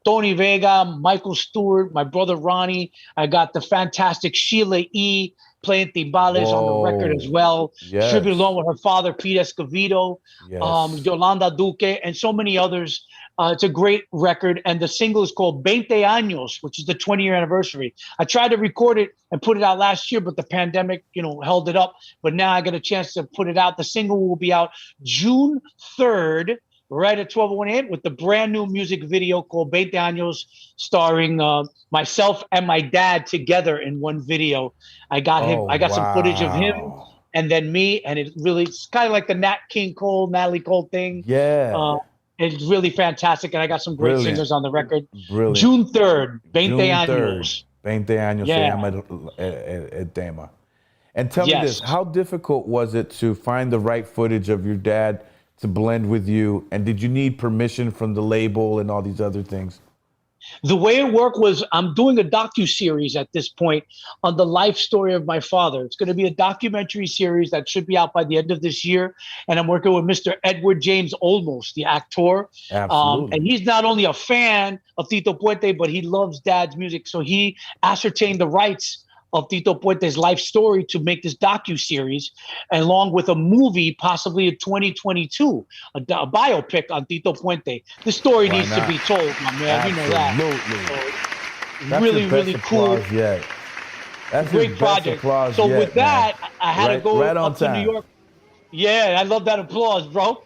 Tony Vega, Michael Stewart, my brother Ronnie. I got the fantastic Sheila E. playing timbales on the record as well. Yes. Tribute along with her father, Pete Escovedo, Yes. Yolanda Duque, and so many others. It's a great record, and the single is called 20 Años, which is the 20-year anniversary. I tried to record it and put it out last year, but the pandemic, held it up. But now I get a chance to put it out. The single will be out June 3rd, right at 12:08, with the brand new music video called 20 Años, starring myself and my dad together in one video. I got him. I got some footage of him and then me, and it's kind of like the Nat King Cole, Natalie Cole thing. Yeah. It's really fantastic, and I got some great singers on the record. Brilliant. June 3rd, 20 June Años. 20 años se llama el tema. And tell me this, how difficult was it to find the right footage of your dad to blend with you? And did you need permission from the label and all these other things? The way it worked was I'm doing a docu-series at this point on the life story of my father. It's going to be a documentary series that should be out by the end of this year. And I'm working with Mr. Edward James Olmos, the actor. Absolutely. And he's not only a fan of Tito Puente, but he loves dad's music. So he ascertained the rights of Tito Puente's life story to make this docu-series, along with a movie possibly in 2022, a biopic on Tito Puente. The story needs to be told, my man. Absolutely. You know that. So, That's really, your best really cool. applause yet. That's Great his best project. applause So yet, with that, man. I had to go right on up to time. New York. Yeah, I love that applause, bro.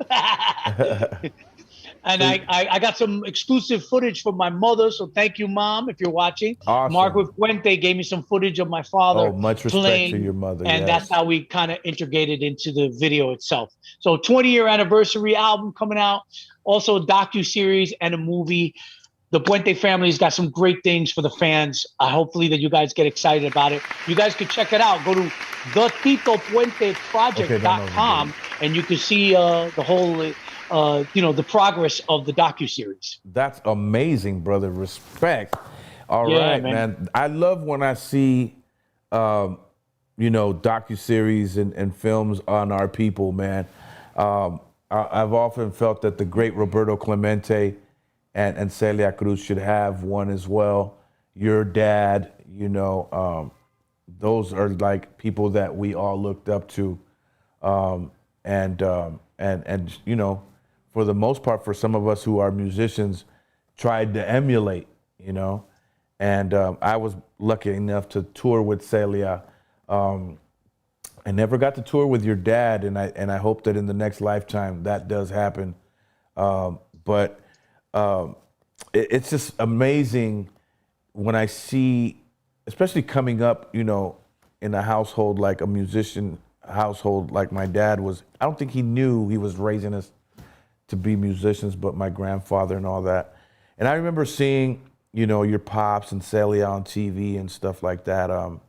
And I got some exclusive footage from my mother, so thank you, Mom, if you're watching. Awesome. Margaret Puente gave me some footage of my father. Oh, much respect playing, to your mother. and yes. that's how we kind of integrated into the video itself. So 20-year anniversary album coming out, also a docu-series and a movie. The Puente family's got some great things for the fans. Hopefully that you guys get excited about it. You guys can check it out. Go to thetitopuenteproject.com and you can see the whole the progress of the docu-series. That's amazing, brother. Respect. All right, man. I love when I see, docu-series and films on our people, man. I've often felt that the great Roberto Clemente and Celia Cruz should have one as well. Your dad, those are like people that we all looked up to. For the most part, for some of us who are musicians, tried to emulate, And I was lucky enough to tour with Celia. I never got to tour with your dad, and I hope that in the next lifetime that does happen. It's just amazing when I see, especially coming up, in a household like a musician household like my dad was. I don't think he knew he was raising us to be musicians, but my grandfather and all that. And I remember seeing, your pops and Celia on TV and stuff like that. And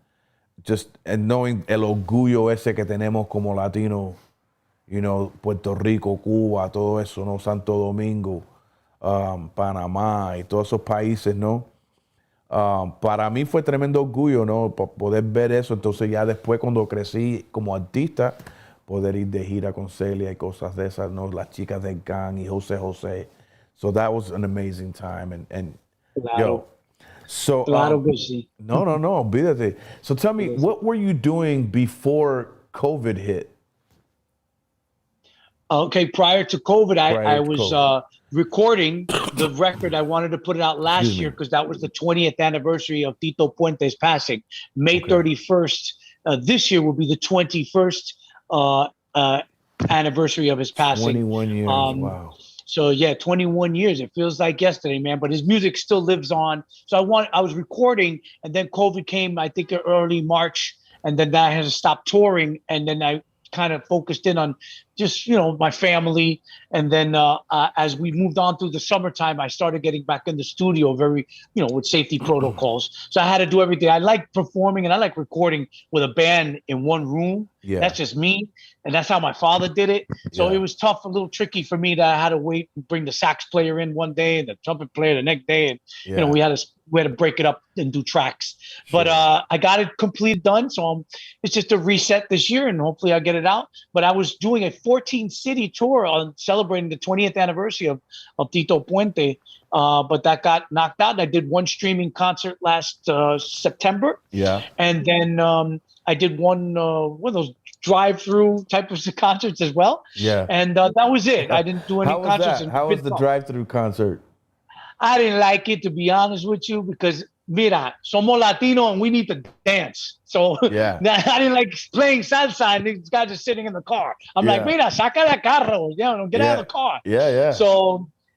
knowing el orgullo ese que tenemos como latino, Puerto Rico, Cuba, todo eso, ¿no? Santo Domingo, Panamá y todos esos países, ¿no? Para mí fue tremendo orgullo, ¿no? Poder ver eso. Entonces ya después cuando crecí como artista, poder ir de gira con Celia y cosas de esas, ¿no? Las chicas del gang y José. So that was an amazing time. And Claro. So, Claro que sí. No, olvídate. So tell me, what were you doing before COVID hit? Okay, prior to COVID, I Prior to was COVID. recording the record. I wanted to put it out last Excuse me. year because that was the 20th anniversary of Tito Puente's passing. May Okay. 31st. This year will be the 21st anniversary of his passing. 21 years. Wow. So yeah, 21 years. It feels like yesterday, man. But his music still lives on. So I was recording, and then COVID came. I think early March, and then I had to stop touring, and then I kind of focused in on just my family. And then as we moved on through the summertime, I started getting back in the studio very with safety protocols. So I had to do everything. I like performing and I like recording with a band in one room. Yeah. That's just me, and that's how my father did it. So Yeah. it was tough, a little tricky for me that I had to wait and bring the sax player in one day and the trumpet player the next day, and we had to break it up and do tracks. But I got it completely done, so it's just a reset this year, and hopefully I get it out. But I was doing a 14-city tour on celebrating the 20th anniversary of Tito Puente, but that got knocked out. I did one streaming concert last September, and then I did one of those drive-through type of concerts as well. Yeah. And that was it. I didn't do any How was concerts. that? How was the drive-through concert? I didn't like it, to be honest with you, because mira, somos Latino and we need to dance. So I didn't like playing salsa and these guys are sitting in the car. I'm like, mira, saca la carro, get out of the car. Yeah.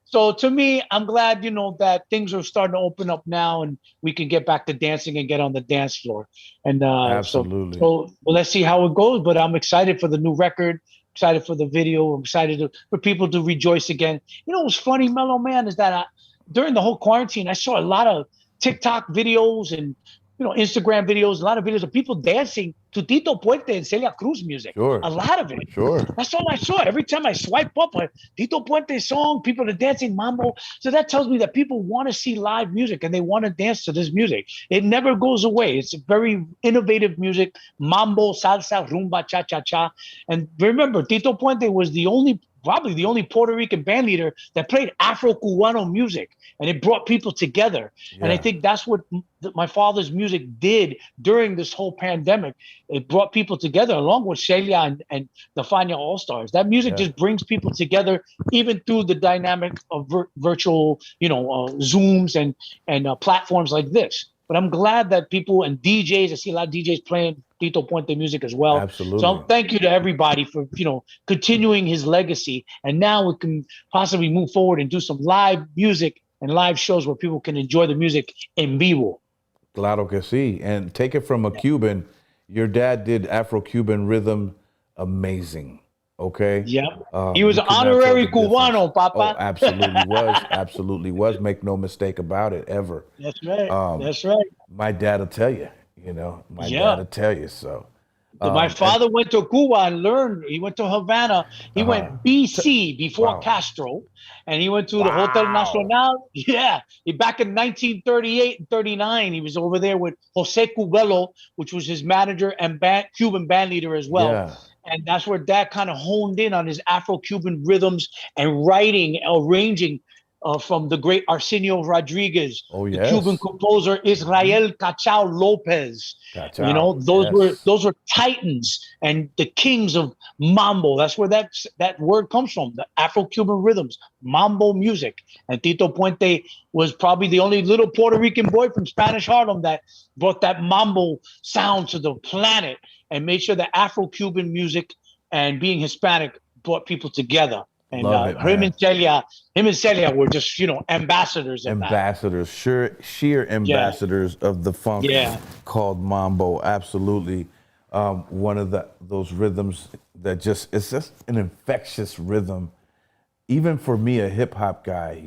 So to me, I'm glad, that things are starting to open up now and we can get back to dancing and get on the dance floor. And absolutely. So let's see how it goes. But I'm excited for the new record, excited for the video. I'm excited for people to rejoice again. What's funny, Mellow Man, is that during the whole quarantine, I saw a lot of TikTok videos and Instagram videos, a lot of videos of people dancing to Tito Puente and Celia Cruz music. Sure. A lot of it. Sure. That's all I saw. Every time I swipe up a Tito Puente song, people are dancing mambo. So that tells me that people want to see live music and they want to dance to this music. It never goes away. It's very innovative music, mambo, salsa, rumba, cha-cha-cha. And remember, Tito Puente was probably the only Puerto Rican band leader that played Afro-Cubano music, and it brought people together. Yeah. And I think that's what my father's music did during this whole pandemic. It brought people together, along with Celia and the Fania All-Stars. That music just brings people together, even through the dynamic of virtual, Zooms and platforms like this. But I'm glad that people and DJs, I see a lot of DJs playing Tito Puente music as well. Absolutely. So thank you to everybody for, continuing his legacy. And now we can possibly move forward and do some live music and live shows where people can enjoy the music en vivo. Claro que sí. And take it from a Cuban, your dad did Afro-Cuban rhythm amazing. Okay? Yeah. He was an honorary Cubano, Papa. Oh, absolutely was. Absolutely was. Make no mistake about it, ever. That's right. That's right. My dad will tell you, my dad will tell you so. My father went to Cuba and learned. He went to Havana. He went BC before Castro, and he went to the Hotel Nacional. Yeah, back in 1938 and 39, he was over there with Jose Cubello, which was his manager and Cuban band leader as well. Yeah. And that's where Dad kind of honed in on his Afro-Cuban rhythms and writing, arranging from the great Arsenio Rodriguez, the Cuban composer Israel Cachao Lopez. Those were titans and the kings of mambo. That's where that word comes from, the Afro-Cuban rhythms, mambo music. And Tito Puente was probably the only little Puerto Rican boy from Spanish Harlem that brought that mambo sound to the planet and made sure that Afro-Cuban music and being Hispanic brought people together. And him and Celia were just, ambassadors of ambassadors, sheer ambassadors of the funk called mambo. Absolutely. One of those rhythms that it's just an infectious rhythm. Even for me, a hip hop guy,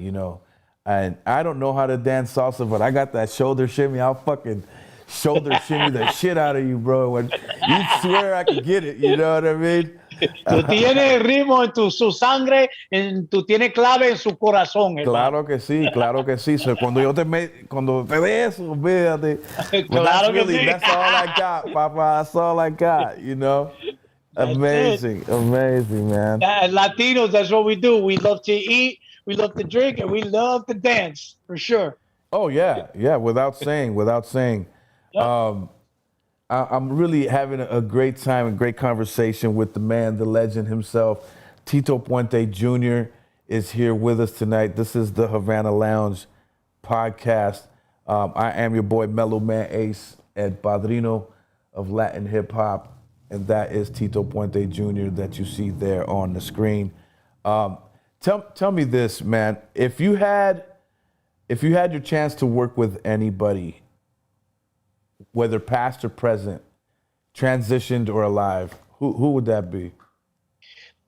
and I don't know how to dance salsa, but I got that shoulder shimmy. I'll fucking shoulder shimmy the shit out of you, bro. When you swear I can get it, you know what I mean? Tú tienes ritmo en su sangre, tú tienes clave en su corazón. Claro que sí, claro que sí. So, cuando te de eso, olvídate. Claro que sí. That's all I got, Papa. That's all I got, Amazing, amazing, man. Latinos, that's what we do. We love to eat, we love to drink, and we love to dance, for sure. Oh, yeah, without saying. Yep. I'm really having a great time and great conversation with the man, the legend himself, Tito Puente Jr. is here with us tonight. This is the Havana Lounge podcast. I am your boy Mellow Man Ace, and Padrino of Latin hip hop, and that is Tito Puente Jr. that you see there on the screen. Tell me this, man. If you had your chance to work with anybody, whether past or present, transitioned or alive, who would that be?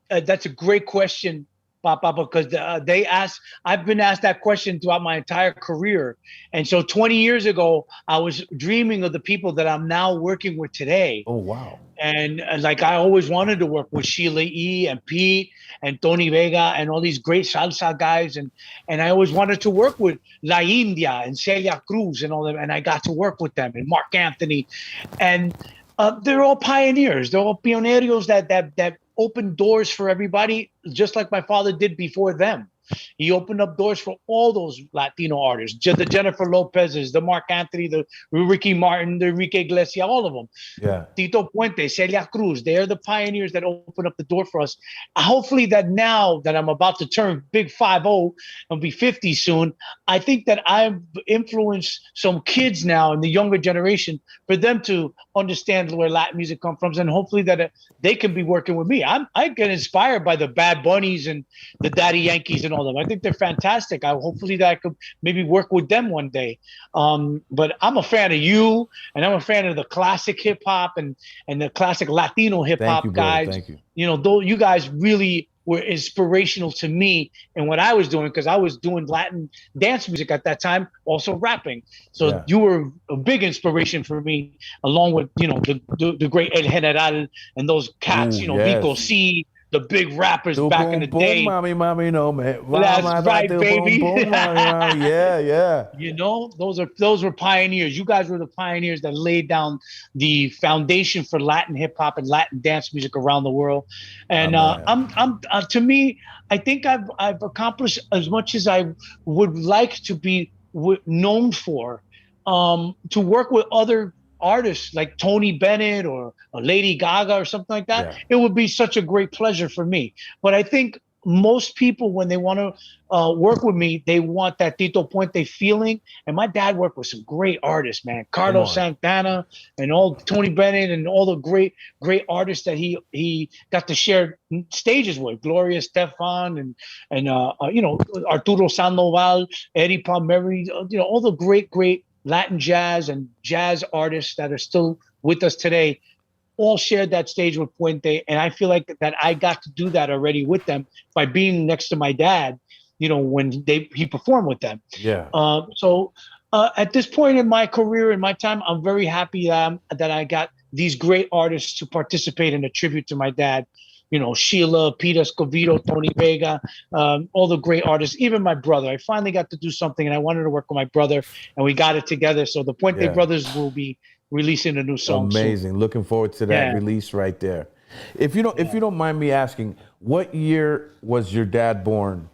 That's a great question, Papa, because I've been asked that question throughout my entire career. And so 20 years ago, I was dreaming of the people that I'm now working with today. Oh, wow. And like I always wanted to work with Sheila E. and Pete and Tony Vega and all these great salsa guys. And I always wanted to work with La India and Celia Cruz and all them. And I got to work with them and Mark Anthony. And they're all pioneers. They're all pioneros that opened doors for everybody, just like my father did before them. He opened up doors for all those Latino artists, the Jennifer Lopez's, the Mark Anthony, the Ricky Martin, the Enrique Iglesias, all of them. Yeah. Tito Puente, Celia Cruz, they're the pioneers that opened up the door for us. Hopefully that now that I'm about to turn big 50 and be 50 soon, I think that I've influenced some kids now in the younger generation for them to understand where Latin music comes from, and hopefully that they can be working with me. I get inspired by the Bad Bunnies and the Daddy Yankees and all them. I think they're fantastic. Hopefully that I could maybe work with them one day. But I'm a fan of you, and I'm a fan of the classic hip hop and the classic Latino hip hop guys. Thank you. You know, though you guys really were inspirational to me in what I was doing, because I was doing Latin dance music at that time, also rapping. So you were a big inspiration for me, along with, you know, the great El General and those cats, Vico C, the big rappers back in the day. Mommy, no, man. That's right, baby. Yeah. You know, those were pioneers. You guys were the pioneers that laid down the foundation for Latin hip hop and Latin dance music around the world. And to me, I think I've accomplished as much as I would like to be known for. To work with other artists like Tony Bennett or Lady Gaga or something like that, it would be such a great pleasure for me. But I think most people, when they want to work with me, they want that Tito Puente feeling. And my dad worked with some great artists, man. Carlos Santana and all Tony Bennett and all the great artists that he got to share stages with. Gloria Estefan and Arturo Sandoval, Eddie Palmieri, all the great Latin jazz and jazz artists that are still with us today, all shared that stage with Puente. And I feel like that I got to do that already with them by being next to my dad, when he performed with them. Yeah. So at this point in my career, in my time, I'm very happy that I got these great artists to participate in a tribute to my dad. Sheila, Peter Escovedo, Tony Vega, all the great artists, even my brother. I finally got to do something, and I wanted to work with my brother, and we got it together. So the Puente brothers will be releasing a new song. Amazing. soon. Looking forward to that release right there. If you don't mind me asking, what year was your dad born?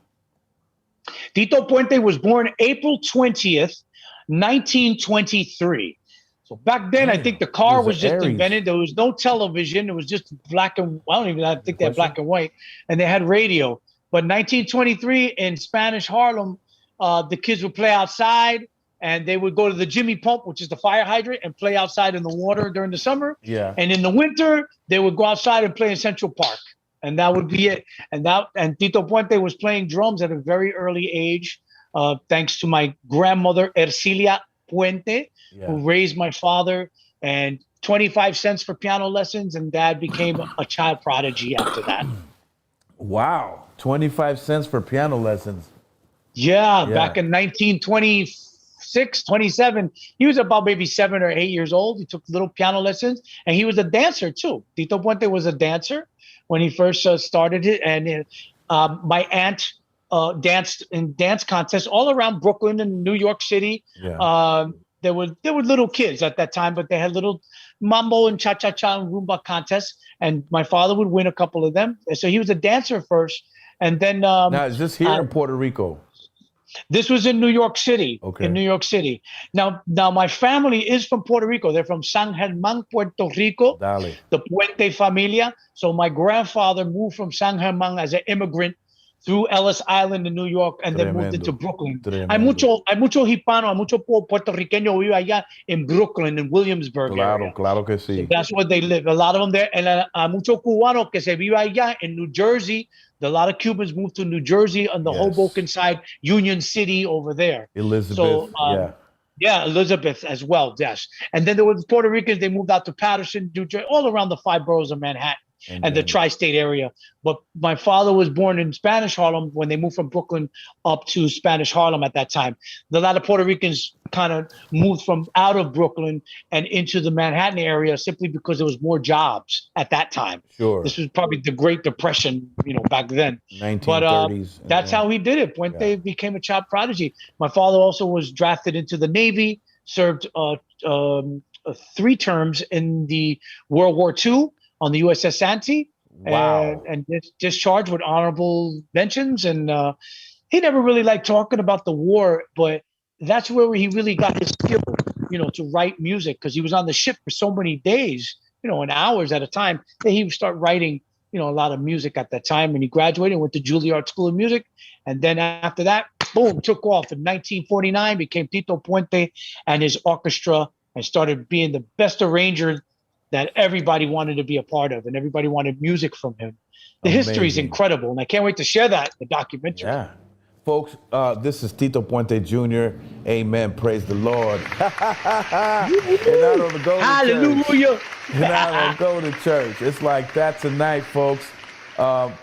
Tito Puente was born April 20th, 1923. So back then, I think the car was just invented. There was no television. It was just black and I think they had black and white, and they had radio. But 1923 in Spanish Harlem, the kids would play outside, and they would go to the Jimmy Pump, which is the fire hydrant, and play outside in the water during the summer. Yeah. And in the winter, they would go outside and play in Central Park, and that would be it. And Tito Puente was playing drums at a very early age, thanks to my grandmother Ercilia Puente, who raised my father, and 25 cents for piano lessons, and dad became a child prodigy after that. Wow. 25 cents for piano lessons. Yeah, back in 1926, 27, he was about maybe 7 or 8 years old. He took little piano lessons, and he was a dancer too. Tito Puente was a dancer when he first started it, and my aunt danced in dance contests all around Brooklyn and New York City. Yeah. There were little kids at that time, but they had little mambo and cha-cha-cha and rumba contests, and my father would win a couple of them. So he was a dancer first, and then now, is this here in Puerto Rico? This was in New York City. Okay. In New York City. Now my family is from Puerto Rico. They're from San Germán, Puerto Rico. Dale. The Puente familia. So my grandfather moved from San Germán as an immigrant through Ellis Island in New York and then moved into Brooklyn. Hay mucho hispano, hay mucho puertorriqueño vive allá in Brooklyn, in Williamsburg area. Claro que sí. So that's where they live. A lot of them there. And hay mucho cubano que se vive allá in New Jersey. A lot of Cubans moved to New Jersey on the Hoboken side, Union City over there. Elizabeth, so, yeah, Elizabeth as well, yes. And then there was Puerto Ricans, they moved out to Patterson, New Jersey, all around the 5 boroughs of Manhattan and the tri-state area. But my father was born in Spanish Harlem when they moved from Brooklyn up to Spanish Harlem at that time. A lot of Puerto Ricans kind of moved from out of Brooklyn and into the Manhattan area simply because there was more jobs at that time. Sure. This was probably the Great Depression, back then. 1930s. But that's how he did it. Puente became a child prodigy. My father also was drafted into the Navy, served 3 terms in the World War II on the USS Santee. Wow. And discharged with honorable mentions. And he never really liked talking about the war, but that's where he really got his skill, to write music, because he was on the ship for so many days, and hours at a time, that he would start writing, a lot of music at that time. And he graduated and went to Juilliard School of Music. And then after that, boom, took off. In 1949, became Tito Puente and his orchestra and started being the best arranger that everybody wanted to be a part of, and everybody wanted music from him. The history is incredible, and I can't wait to share that, the documentary. Yeah. Folks, this is Tito Puente Jr. Amen. Praise the Lord. And I don't go to Hallelujah. church. And I don't go to church. It's like that tonight, folks.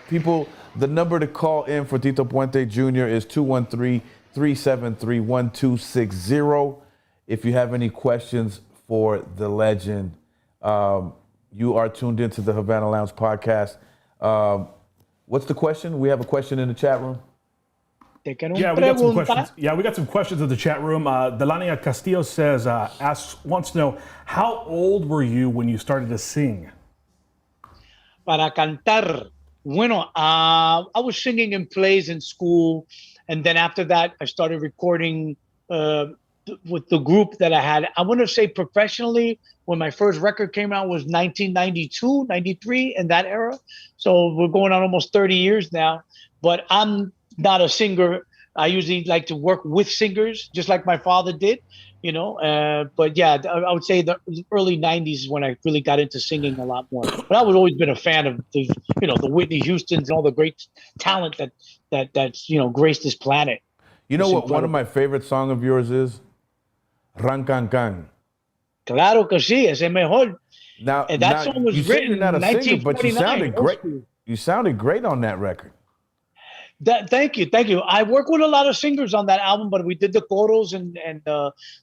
People, the number to call in for Tito Puente Jr. is 213-373-1260. If you have any questions for the legend, you are tuned into the Havana Lounge podcast. What's the question? We have a question in the chat room. Yeah, we got some questions. Yeah, we got some questions in the chat room. Delania Castillo says, wants to know, how old were you when you started to sing? Para cantar. Bueno, I was singing in plays in school, and then after that, I started recording with the group that I had. I want to say professionally, when my first record came out was 1992, 93, in that era. So we're going on almost 30 years now. But I'm not a singer. I usually like to work with singers, just like my father did, But yeah, I would say the early 90s is when I really got into singing a lot more. But I've always been a fan of the Whitney Houstons and all the great talent that's graced this planet. You know what one of my favorite songs of yours is? Ran Can Can. Claro que sí, ese mejor. Now, and that song was written in 1949. But you sounded great. You sounded great on that record. Thank you. I work with a lot of singers on that album, but we did the choros and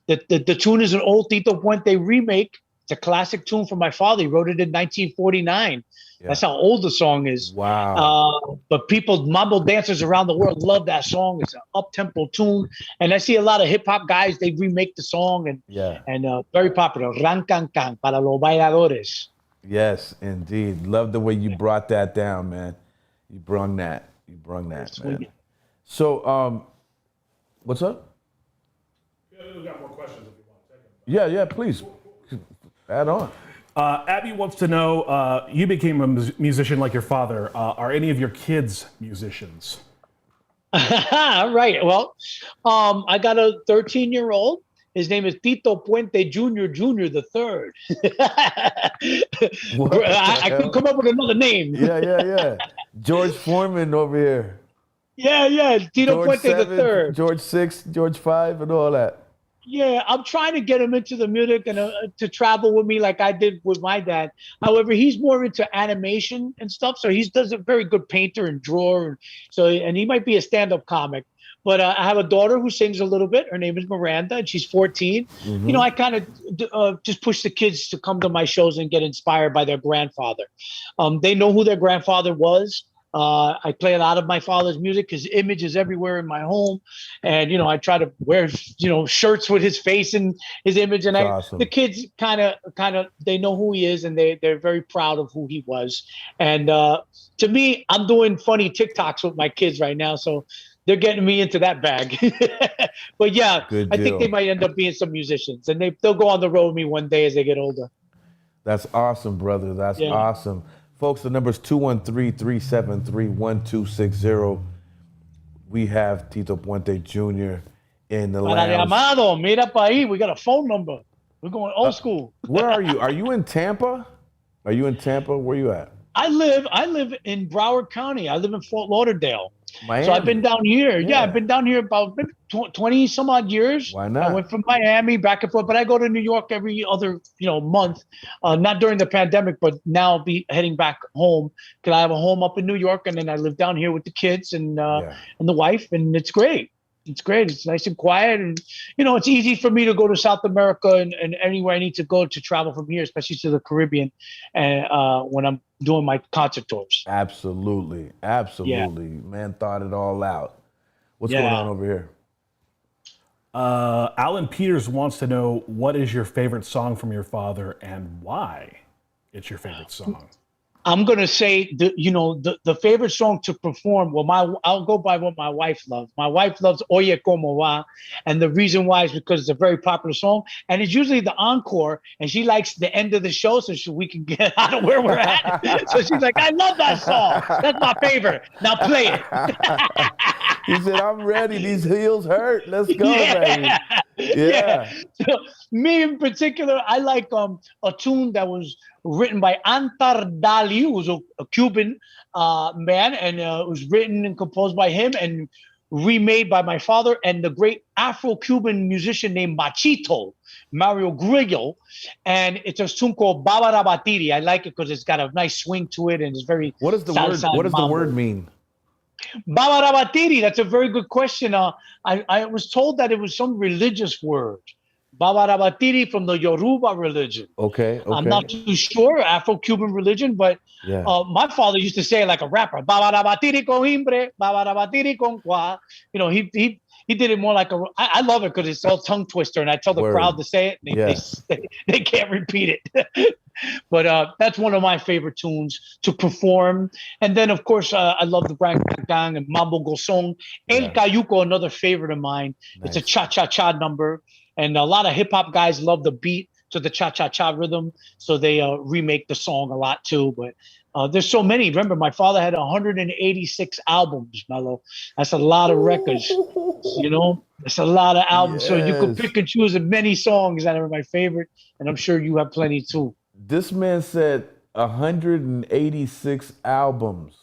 the tune is an old Tito Puente remake. It's a classic tune from my father. He wrote it in 1949. Yeah. That's how old the song is. Wow. But mambo dancers around the world love that song. It's an up-tempo tune. And I see a lot of hip-hop guys, they remake the song and very popular. Ran Can Can para los bailadores. Yes, indeed. Love the way you brought that down, man. You brung that, man. So, what's up? We got more questions if you want to take them. Yeah, please. Add on. Abby wants to know, you became a musician like your father. Are any of your kids musicians? Right. Well, I got a 13-year-old. His name is Tito Puente Jr. the third. I couldn't come up with another name. Yeah. George Foreman over here. Yeah. Tito George Puente 7, the third. George 6, George 5, and all that. Yeah, I'm trying to get him into the music and to travel with me like I did with my dad. However, he's more into animation and stuff, so he does a very good painter and drawer. And he might be a stand-up comic. But I have a daughter who sings a little bit. Her name is Miranda, and she's 14. Mm-hmm. I kind of just push the kids to come to my shows and get inspired by their grandfather. They know who their grandfather was. I play a lot of my father's music. His image is everywhere in my home. And, I try to wear, shirts with his face and his image. And awesome. The kids kind of, they know who he is and they're very proud of who he was. And to me, I'm doing funny TikToks with my kids right now. So they're getting me into that bag. But yeah, Good I think deal. they might end up being some musicians, and they'll go on the road with me one day as they get older. That's awesome, brother. That's Yeah. awesome. Folks, the number is 213-373-1260. We have Tito Puente Jr. in the Para de lounge. Amado, mira pa ahí. We got a phone number. We're going old school. Where are you? Are you in Tampa? Are you in Tampa? Where you at? I live in Broward County. I live in Fort Lauderdale. Miami. So I've been down here. Yeah, Yeah. I've been down here about 20 some odd years. Why not? I went from Miami back and forth, but I go to New York every other, month. Not during the pandemic, but now I'll be heading back home because I have a home up in New York, and then I live down here with the kids and the wife, and it's great. It's great. It's nice and quiet, and it's easy for me to go to South America and anywhere I need to go to travel from here, especially to the Caribbean, and when I'm doing my concert tours. Absolutely. Man thought it all out. What's going on over here? Alan Peters wants to know, what is your favorite song from your father and why it's your favorite song? I'm gonna say the favorite song to perform. Well, I'll go by what my wife loves. My wife loves Oye Como Va, and the reason why is because it's a very popular song, and it's usually the encore, and she likes the end of the show so we can get out of where we're at. So she's like, I love that song. That's my favorite. Now play it. He said, I'm ready. These heels hurt. Let's go, baby. Yeah. So me in particular, I like a tune that was written by Antar Dali, who was a Cuban man, and it was written and composed by him and remade by my father and the great Afro-Cuban musician named Machito, Mario Grillo. And it's a tune called Baba Rabatiri. I like it because it's got a nice swing to it and it's very What does the word? What does the word mean? Baba Rabatiri. That's a very good question. I was told that it was some religious word. Baba Rabatiri from the Yoruba religion. Okay. I'm not too sure, Afro-Cuban religion, but my father used to say it like a rapper. Baba Rabatiri con himbre, Baba Rabatiri con qua. He did it more like I love it because it's all tongue twister, and I tell the crowd to say it, and they can't repeat it. But that's one of my favorite tunes to perform. And then, of course, I love the Brang Gang and Mambo Gosong. El Cayuco, another favorite of mine. Nice. It's a cha-cha-cha number. And a lot of hip-hop guys love the beat to the cha-cha-cha rhythm, so they remake the song a lot too. But there's so many. Remember, my father had 186 albums, Mello. That's a lot of records. That's a lot of albums. Yes. So you could pick and choose many songs that are my favorite, and I'm sure you have plenty too. This man said 186 albums.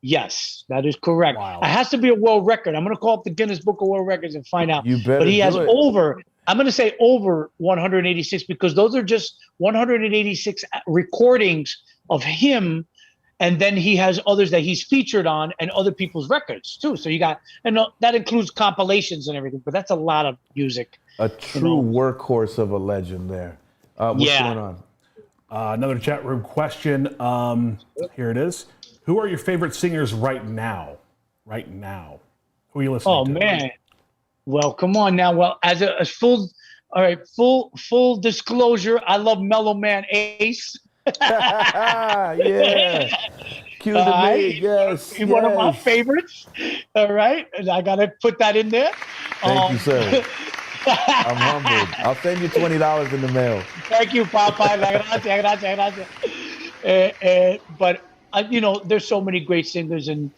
Yes, that is correct. Wow. It has to be a world record. I'm going to call up the Guinness Book of World Records and find out. You better. But he has over 186 because those are just 186 recordings of him. And then he has others that he's featured on and other people's records too. So you got, and that includes compilations and everything, but that's a lot of music. A true workhorse of a legend there. What's going on? Another chat room question. Here it is. Who are your favorite singers right now? Right now. Who are you listening to? Oh, man. Well, come on now. Well, as full disclosure, I love Mellow Man Ace. Yeah. Cue the me. Yes. He's one of my favorites. All right. And I got to put that in there. Thank you, sir. I'm humbled. I'll send you $20 in the mail. Thank you, Papa. Gracias. But there's so many great singers, and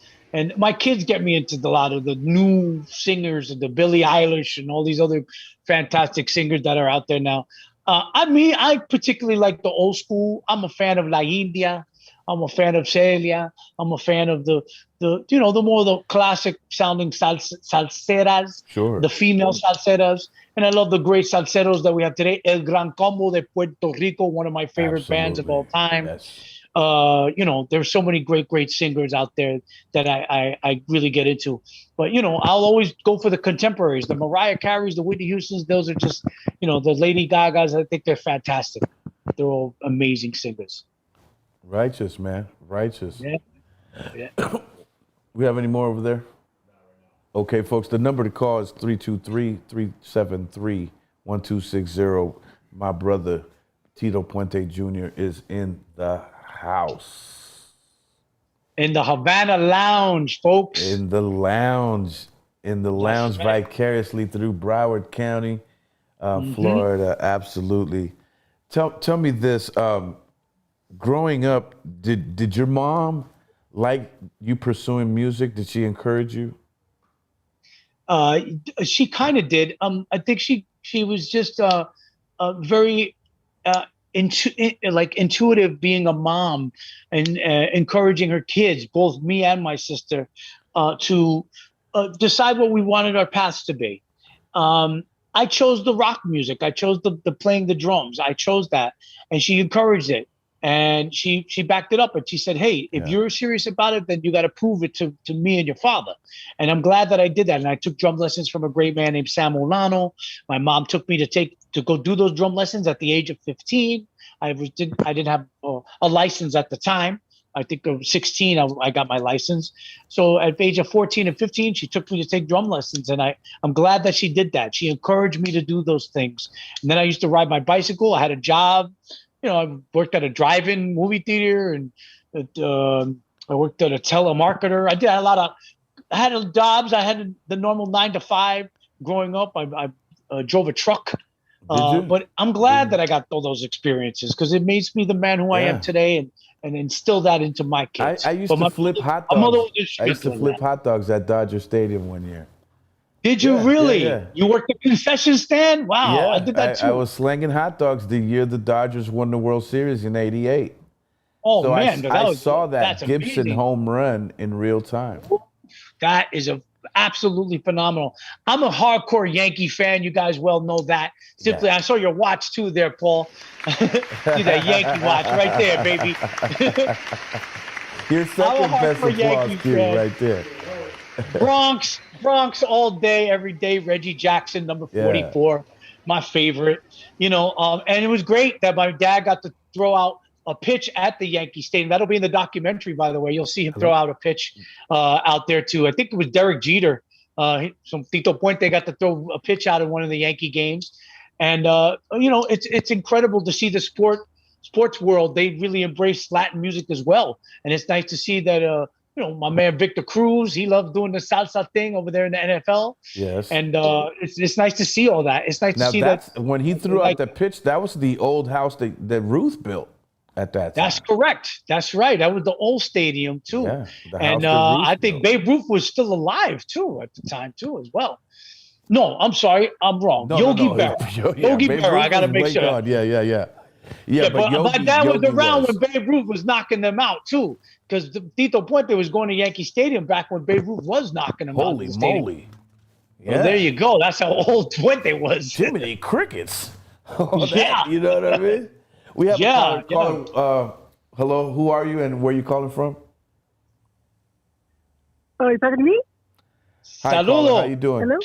my kids get me into a lot of the new singers, and the Billie Eilish and all these other fantastic singers that are out there now. I particularly like the old school. I'm a fan of La India. I'm a fan of Celia. I'm a fan of the more the classic sounding salseras, sure, the female salseras. And I love the great salseros that we have today. El Gran Combo de Puerto Rico, one of my favorite bands of all time. Yes. There's so many great singers out there that I really get into. But, I'll always go for the contemporaries, the Mariah Careys, the Whitney Houstons. Those are just, the Lady Gagas. I think they're fantastic. They're all amazing singers. Righteous, man. Righteous. Yeah. We have any more over there? Okay, folks, the number to call is 323-373-1260. My brother, Tito Puente Jr. is in the house. In the Havana Lounge, folks. In the lounge. in the lounge vicariously through Broward County, Florida. Absolutely. Tell me this. Growing up, did your mom like you pursuing music? Did she encourage you? She kind of did. I think she was just very intuitive, being a mom and encouraging her kids, both me and my sister, to decide what we wanted our paths to be. I chose the rock music. I chose the playing the drums. I chose that, and she encouraged it. And she backed it up, and she said, "Hey, if you're serious about it, then you got to prove it to me and your father." And I'm glad that I did that. And I took drum lessons from a great man named Sam Olano. My mom took me to go do those drum lessons at the age of 15. I didn't have a license at the time. I think of 16, I got my license. So at the age of 14 and 15, she took me to take drum lessons, and I'm glad that she did that. She encouraged me to do those things. And then I used to ride my bicycle. I had a job. I worked at a drive-in movie theater, and I worked at a telemarketer. I had jobs. I had the normal 9 to 5 growing up. I drove a truck. But I'm glad that I got all those experiences, because it makes me the man who I am today, and instill that into my kids. I used to flip hot dogs. I used to flip hot dogs at Dodger Stadium one year. Did you really? Yeah. You worked at the concession stand? Wow, yeah, I did that too. I was slinging hot dogs the year the Dodgers won the World Series in '88. Oh, so man. I saw that Gibson amazing. Home run in real time. That is absolutely phenomenal. I'm a hardcore Yankee fan. You guys well know that. Simply, I saw your watch too there, Paul. See that Yankee watch right there, baby. Your second best applause cue right there. Bronx all day, every day. Reggie Jackson, number 44, my favorite. And it was great that my dad got to throw out a pitch at the Yankee Stadium. That'll be in the documentary, by the way. You'll see him throw out a pitch out there too. I think it was Derek Jeter. Some Tito Puente got to throw a pitch out in one of the Yankee games. And it's incredible to see the sports world. They really embrace Latin music as well, and it's nice to see that. My man Victor Cruz, he loves doing the salsa thing over there in the NFL. Yes. And it's nice to see all that. It's nice to see that. When he threw out the pitch, that was the old house that Ruth built at that time. That's correct. That's right. That was the old stadium too. Yeah, and I think Babe Ruth was still alive too at the time too as well. No, I'm sorry. I'm wrong. Yogi Berra. Yogi Berra. I got to make sure. Yeah, but my dad was around when Babe Ruth was knocking them out too, because Tito Puente was going to Yankee Stadium back when Babe Ruth was knocking them out. Holy moly! Yeah. Well, there you go. That's how old Puente was. Jiminy crickets. You know what I mean? We have a caller. Hello, who are you and where are you calling from? Oh, you talking to me? Hi, caller. How you doing? Hello.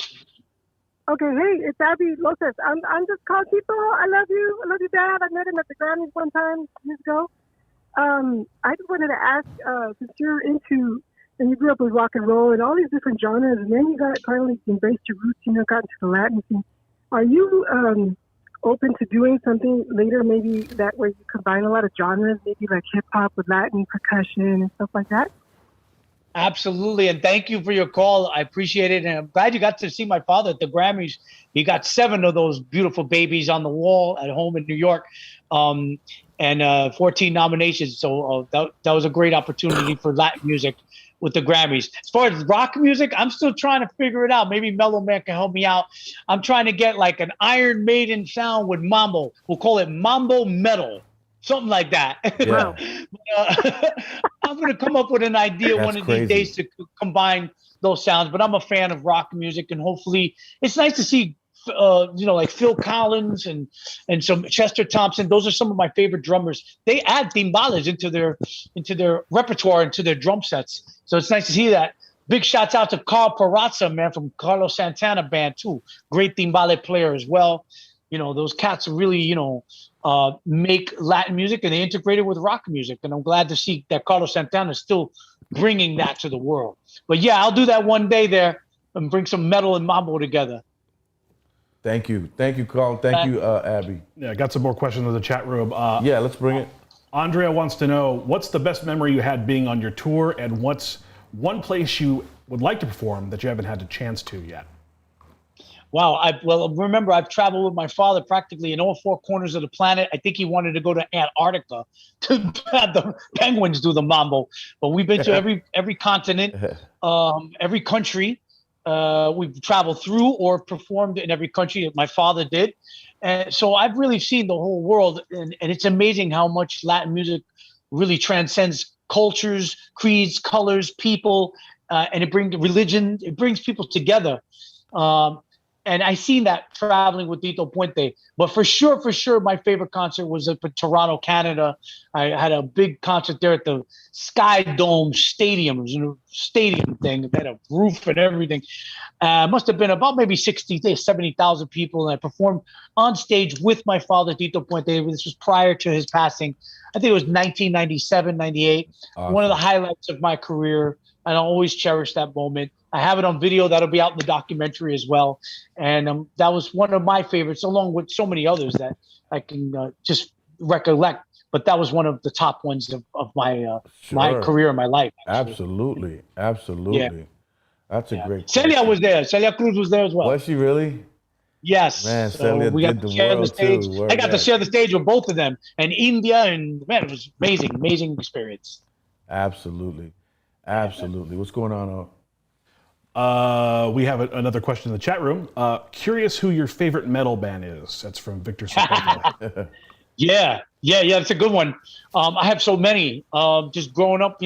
Okay, hey, it's Abby Lopez. I'm just calling Tito. I love you. I love you, Dad. I met him at the Grammys one time years ago. I just wanted to ask, since you're into, and you grew up with rock and roll and all these different genres, and then you got finally embraced your roots, got into the Latin scene. Are you open to doing something later, maybe that where you combine a lot of genres, maybe like hip hop with Latin percussion and stuff like that? Absolutely, and thank you for your call. I appreciate it, and I'm glad you got to see my father at the Grammys. He got 7 of those beautiful babies on the wall at home in New York, and 14 nominations. So that was a great opportunity for Latin music with the Grammys. As far as rock music, I'm still trying to figure it out. Maybe Mellow Man can help me out. I'm trying to get like an Iron Maiden sound with mambo. We'll call it mambo metal. Something like that. Yeah. I'm going to come up with an idea one of these days to combine those sounds. But I'm a fan of rock music, and hopefully it's nice to see, like Phil Collins and some Chester Thompson. Those are some of my favorite drummers. They add timbales into their repertoire, into their drum sets. So it's nice to see that. Big shouts out to Carl Perazza, man, from Carlos Santana Band too. Great timbale player as well. Those cats really, make Latin music, and they integrate it with rock music. And I'm glad to see that Carlos Santana is still bringing that to the world. But yeah, I'll do that one day there and bring some metal and mambo together. Thank you, Carl. Thank you, Abby. Yeah, I got some more questions in the chat room. Yeah, let's bring it. Andrea wants to know, what's the best memory you had being on your tour, and what's one place you would like to perform that you haven't had a chance to yet? Wow. Remember, I've traveled with my father practically in all four corners of the planet. I think he wanted to go to Antarctica to have the penguins do the mambo. But we've been to every continent, every country. We've traveled through or performed in every country. My father did. And so I've really seen the whole world. And it's amazing how much Latin music really transcends cultures, creeds, colors, people, and it brings religion. It brings people together. And I seen that traveling with Tito Puente. But for sure, my favorite concert was up in Toronto, Canada. I had a big concert there at the Sky Dome Stadium. It was a stadium thing. It had a roof and everything. Must have been about maybe 70,000 people. And I performed on stage with my father, Tito Puente. This was prior to his passing. I think it was 1997, 98. Awesome. One of the highlights of my career. And I'll always cherish that moment. I have it on video. That'll be out in the documentary as well. And that was one of my favorites, along with so many others that I can just recollect. But that was one of the top ones of my my career and my life. Actually. Absolutely. Yeah. That's a great Celia was there. Celia Cruz was there as well. Was she really? Yes. Man, Celia did the world too. I got to share the stage with both of them. And India, and man, it was amazing experience. Absolutely. What's going on? We have another question in the chat room. Curious who your favorite metal band is. That's from Victor Sopoto. Yeah, it's a good one. I have so many. Just growing up,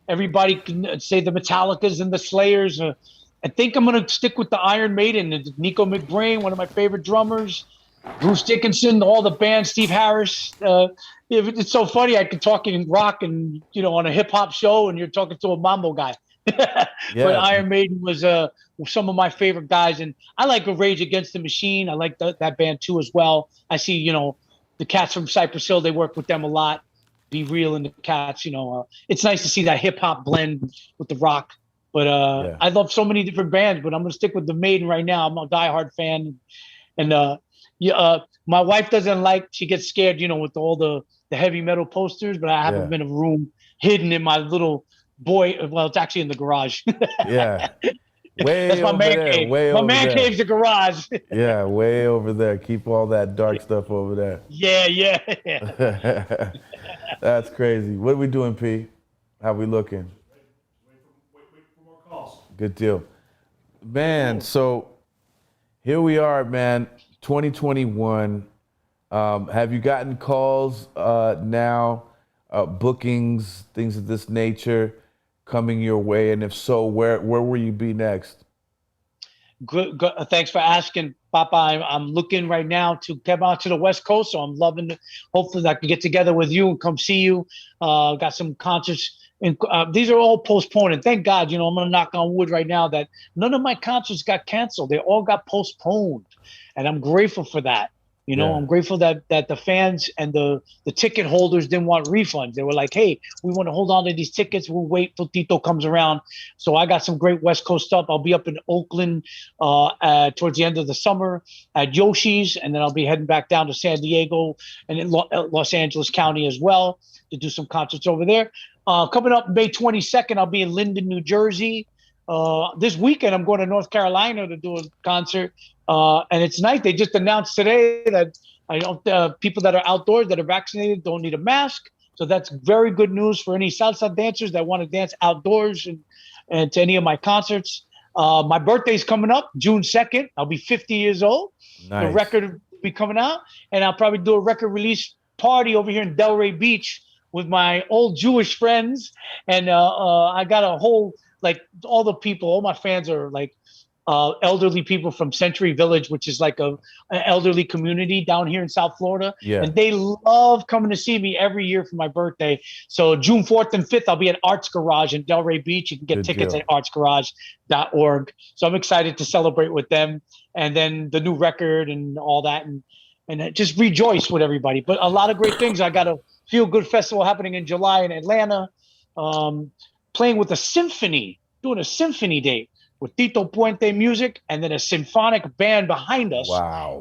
everybody can say the Metallicas and the Slayers. I think I'm going to stick with the Iron Maiden. It's Nico McBrain, one of my favorite drummers. Bruce Dickinson, all the bands, Steve Harris. It's so funny. I could talk in rock and, on a hip hop show, and you're talking to a mambo guy. But Iron Maiden was some of my favorite guys. And I like Rage Against the Machine. I like that band too as well. I see, the cats from Cypress Hill, they work with them a lot. Be Real and the Cats, it's nice to see that hip hop blend with the rock. But I love so many different bands, but I'm going to stick with the Maiden right now. I'm a diehard fan. And my wife doesn't like, she gets scared, with all the heavy metal posters, but I haven't been in a room hidden in my little it's actually in the garage. Yeah. That's my man cave. My man cave's the garage. Yeah, way over there. Keep all that dark stuff over there. Yeah. That's crazy. What are we doing, P? How we looking? Wait for more calls. Good deal. Man, so here we are, man, 2021. Have you gotten calls now, bookings, things of this nature coming your way? And if so, where will you be next? Good. Thanks for asking, Papa. I'm looking right now to come out to the West Coast, so I'm loving it. Hopefully I can get together with you and come see you. Got some concerts. And these are all postponed. And thank God, I'm going to knock on wood right now that none of my concerts got canceled. They all got postponed. And I'm grateful for that. I'm grateful that the fans and the ticket holders didn't want refunds. They were like, hey, we want to hold on to these tickets. We'll wait till Tito comes around. So I got some great West Coast stuff. I'll be up in Oakland towards the end of the summer at Yoshi's, and then I'll be heading back down to San Diego and in Los Angeles County as well to do some concerts over there. Coming up May 22nd, I'll be in Linden, New Jersey. This weekend, I'm going to North Carolina to do a concert. And it's nice. They just announced today that people that are outdoors that are vaccinated don't need a mask. So that's very good news for any salsa dancers that want to dance outdoors and to any of my concerts. My birthday's coming up, June 2nd. I'll be 50 years old. Nice. The record will be coming out. And I'll probably do a record release party over here in Delray Beach with my old Jewish friends. And I got a whole, all the people, all my fans are elderly people from Century Village, which is like an elderly community down here in South Florida. Yeah. And they love coming to see me every year for my birthday. So June 4th and 5th, I'll be at Arts Garage in Delray Beach. You can get tickets at artsgarage.org. So I'm excited to celebrate with them. And then the new record and all that. And just rejoice with everybody. But a lot of great things. I got a Feel Good Festival happening in July in Atlanta. Playing with a symphony, doing a symphony date with Tito Puente music, and then a symphonic band behind us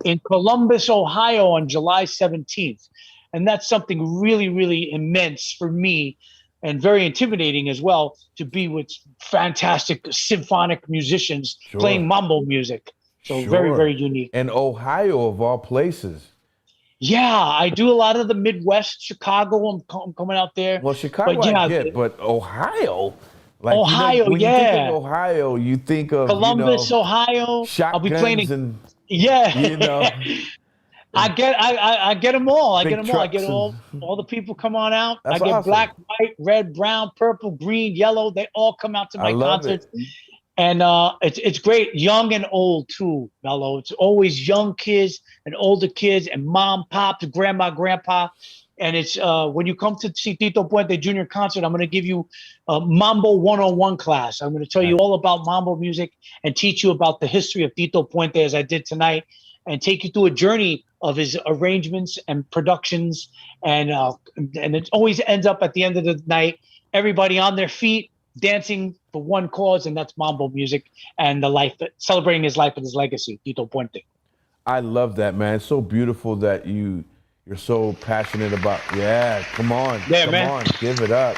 in Columbus, Ohio on July 17th. And that's something really, really immense for me and very intimidating as well to be with fantastic symphonic musicians playing mambo music. So very, very unique. And Ohio, of all places. Yeah, I do a lot of the Midwest, Chicago. I'm coming out there. Well, Chicago I get, but Ohio? Like, Ohio, when you think of Ohio, you think of Columbus, Ohio. Shotguns I'll be playing and I get them all. I Big get them all. I get trucks all the people come on out. That's I get awesome. black, white, red, brown, purple, green, yellow. They all come out to my concerts. It. And it's great, young and old too, Mello. It's always young kids and older kids and mom, pops, grandma, grandpa. And it's when you come to see Tito Puente Jr. concert, I'm going to give you a Mambo 101 class. I'm going to tell you all about Mambo music and teach you about the history of Tito Puente as I did tonight, and take you through a journey of his arrangements and productions. And it always ends up at the end of the night, everybody on their feet, dancing for one cause, and that's Mambo music and the life, celebrating his life and his legacy, Tito Puente. I love that, man. It's so beautiful that you're so passionate about. Yeah, come on, come on, give it up.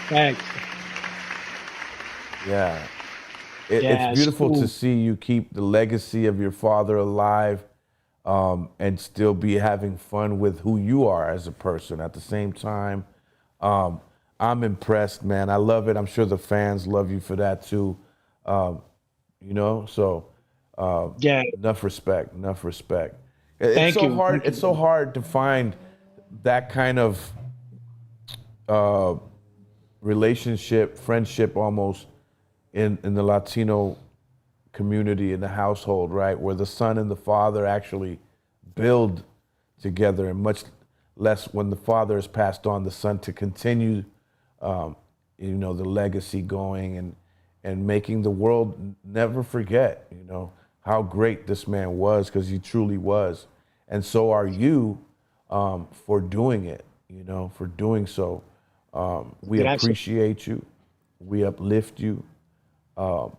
Thanks. Yeah, it's beautiful to see you keep the legacy of your father alive, and still be having fun with who you are as a person at the same time. I'm impressed, man. I love it. I'm sure the fans love you for that too. So enough respect. It's so hard. It's so hard to find that kind of relationship, friendship, almost in the Latino community, in the household, right, where the son and the father actually build together, and much less when the father has passed on, the son to continue the legacy going and making the world never forget, how great this man was, because he truly was. And so are you for doing it, for doing so. We appreciate you. We uplift you.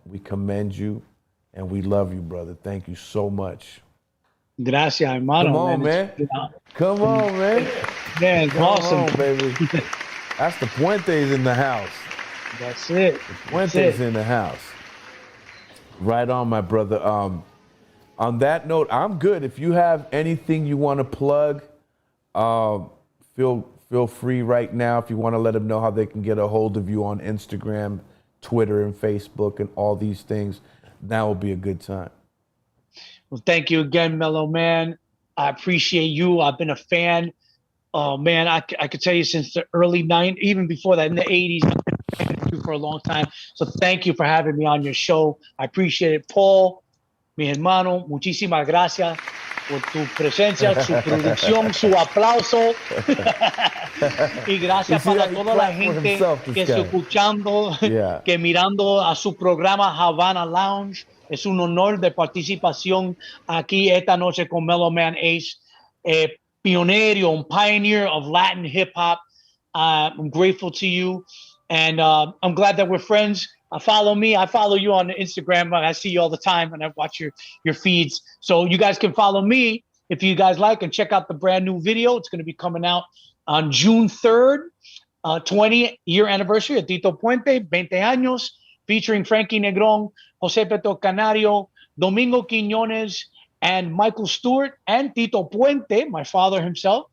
We commend you. And we love you, brother. Thank you so much. Gracias, hermano. Come on, man. Come on, man. Yeah, it's awesome. On, baby. That's the Puentes in the house. That's it. The Puentes in the house. Right on, my brother. On that note, I'm good. If you have anything you want to plug, feel free right now. If you want to let them know how they can get a hold of you on Instagram, Twitter, and Facebook, and all these things, now will be a good time. Well, thank you again, Mellow Man. I appreciate you. I've been a fan. Oh, man, I could tell you since the early 90s, even before that, in the 80s, I've been you for a long time. So thank you for having me on your show. I appreciate it. Paul, mi hermano, muchísimas gracias por tu presencia, su producción, su aplauso. Y gracias para toda la gente que está escuchando, que mirando a su programa Havana Lounge. Es un honor de participación aquí esta noche con Mellow Man Ace, pionero, pioneer of Latin hip hop. I'm grateful to you, and I'm glad that we're friends. Follow me. I follow you on Instagram. I see you all the time, and I watch your feeds. So you guys can follow me if you guys like, and check out the brand new video. It's going to be coming out on June 3rd, 20-year anniversary of Tito Puente, 20 años, featuring Frankie Negron, Jose Peto Canario, Domingo Quiñones, and Michael Stewart, and Tito Puente, my father himself.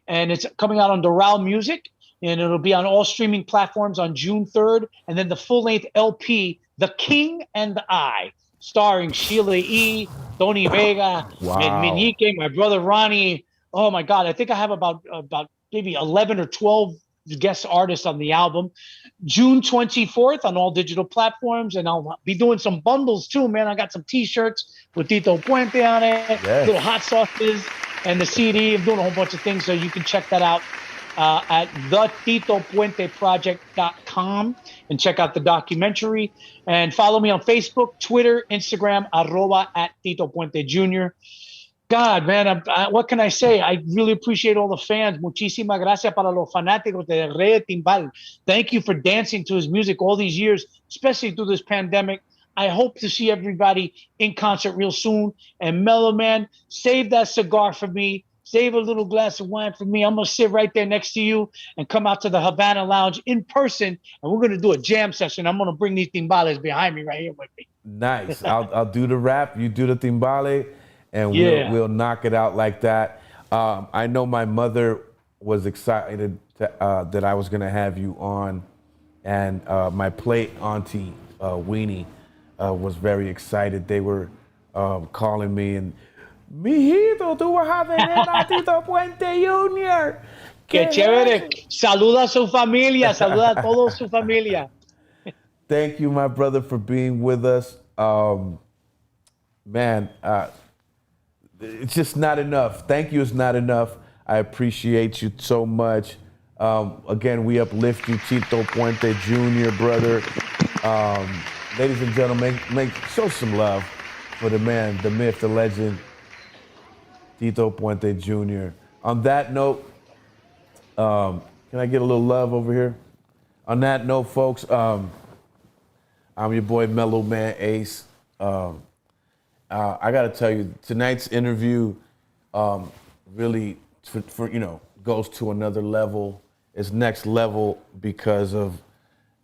And it's coming out on Doral Music, and it'll be on all streaming platforms on June 3rd. And then the full-length LP, The King and the I, starring Sheila E., Tony Vega, Meñique, my brother Ronnie. Oh, my God. I think I have about maybe 11 or 12 guest artists on the album. June 24th on all digital platforms, and I'll be doing some bundles too, man. I got some T-shirts with Tito Puente on it, little hot sauces, and the CD. I'm doing a whole bunch of things, so you can check that out at thetitopuenteproject.com and check out the documentary. And follow me on Facebook, Twitter, Instagram, @Tito Puente Jr. God, man, what can I say? I really appreciate all the fans. Muchísimas gracias para los fanáticos de Rey Timbal. Thank you for dancing to his music all these years, especially through this pandemic. I hope to see everybody in concert real soon. And Mellow Man, save that cigar for me. save a little glass of wine for me. I'm going to sit right there next to you and come out to the Havana Lounge in person, and we're going to do a jam session. I'm going to bring these timbales behind me right here with me. Nice. I'll do the rap, you do the timbale, and we'll knock it out like that. I know my mother was excited that I was going to have you on, and my plate auntie, Weenie, was very excited. They were calling me and, mijito, tú vas a tener a Tito Puente Jr. Qué chévere. Saluda a su familia. Saluda a toda su familia. Thank you, my brother, for being with us. Man, it's just not enough. Thank you is not enough. I appreciate you so much. Again, we uplift you, Tito Puente Jr., brother. Ladies and gentlemen, show some love for the man, the myth, the legend, Tito Puente Jr. On that note, can I get a little love over here? On that note, folks, I'm your boy, Mellow Man Ace. I got to tell you, tonight's interview really, goes to another level. It's next level because of,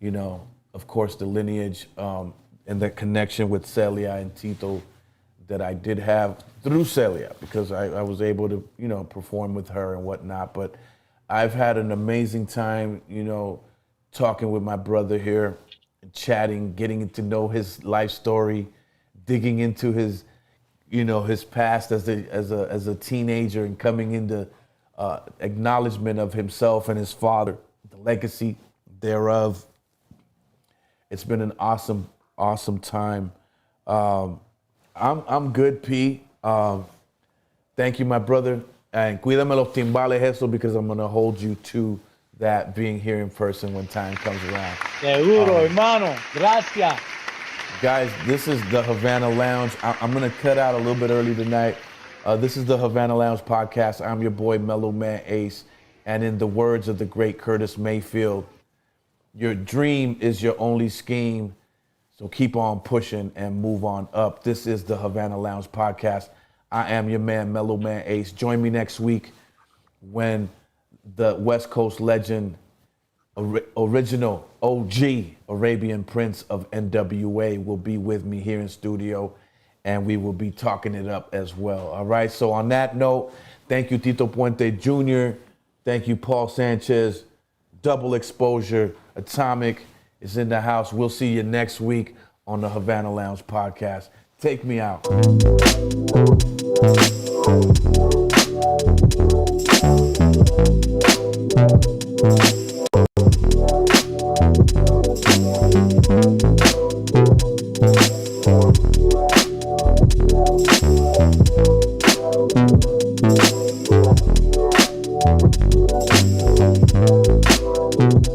of course, the lineage and the connection with Celia and Tito that I did have through Celia, because I was able to, perform with her and whatnot. But I've had an amazing time, talking with my brother here, chatting, getting to know his life story, digging into his, his past as a teenager, and coming into acknowledgement of himself and his father, the legacy thereof. It's been an awesome, awesome time. I'm good, P. Thank you, my brother. And cuídame los timbales, eso, because I'm going to hold you to that, being here in person when time comes around. Seguro, hermano. Gracias. Guys, this is the Havana Lounge. I'm going to cut out a little bit early tonight. This is the Havana Lounge podcast. I'm your boy, Mellow Man Ace. And in the words of the great Curtis Mayfield, your dream is your only scheme. So keep on pushing and move on up. This is the Havana Lounge podcast. I am your man, Mellow Man Ace. Join me next week when the West Coast legend, original OG Arabian Prince of NWA will be with me here in studio, and we will be talking it up as well. All right, so on that note, thank you, Tito Puente Jr. Thank you, Paul Sanchez. Double Exposure, Atomic is in the house. We'll see you next week on the Havana Lounge podcast. Take me out. Thank you.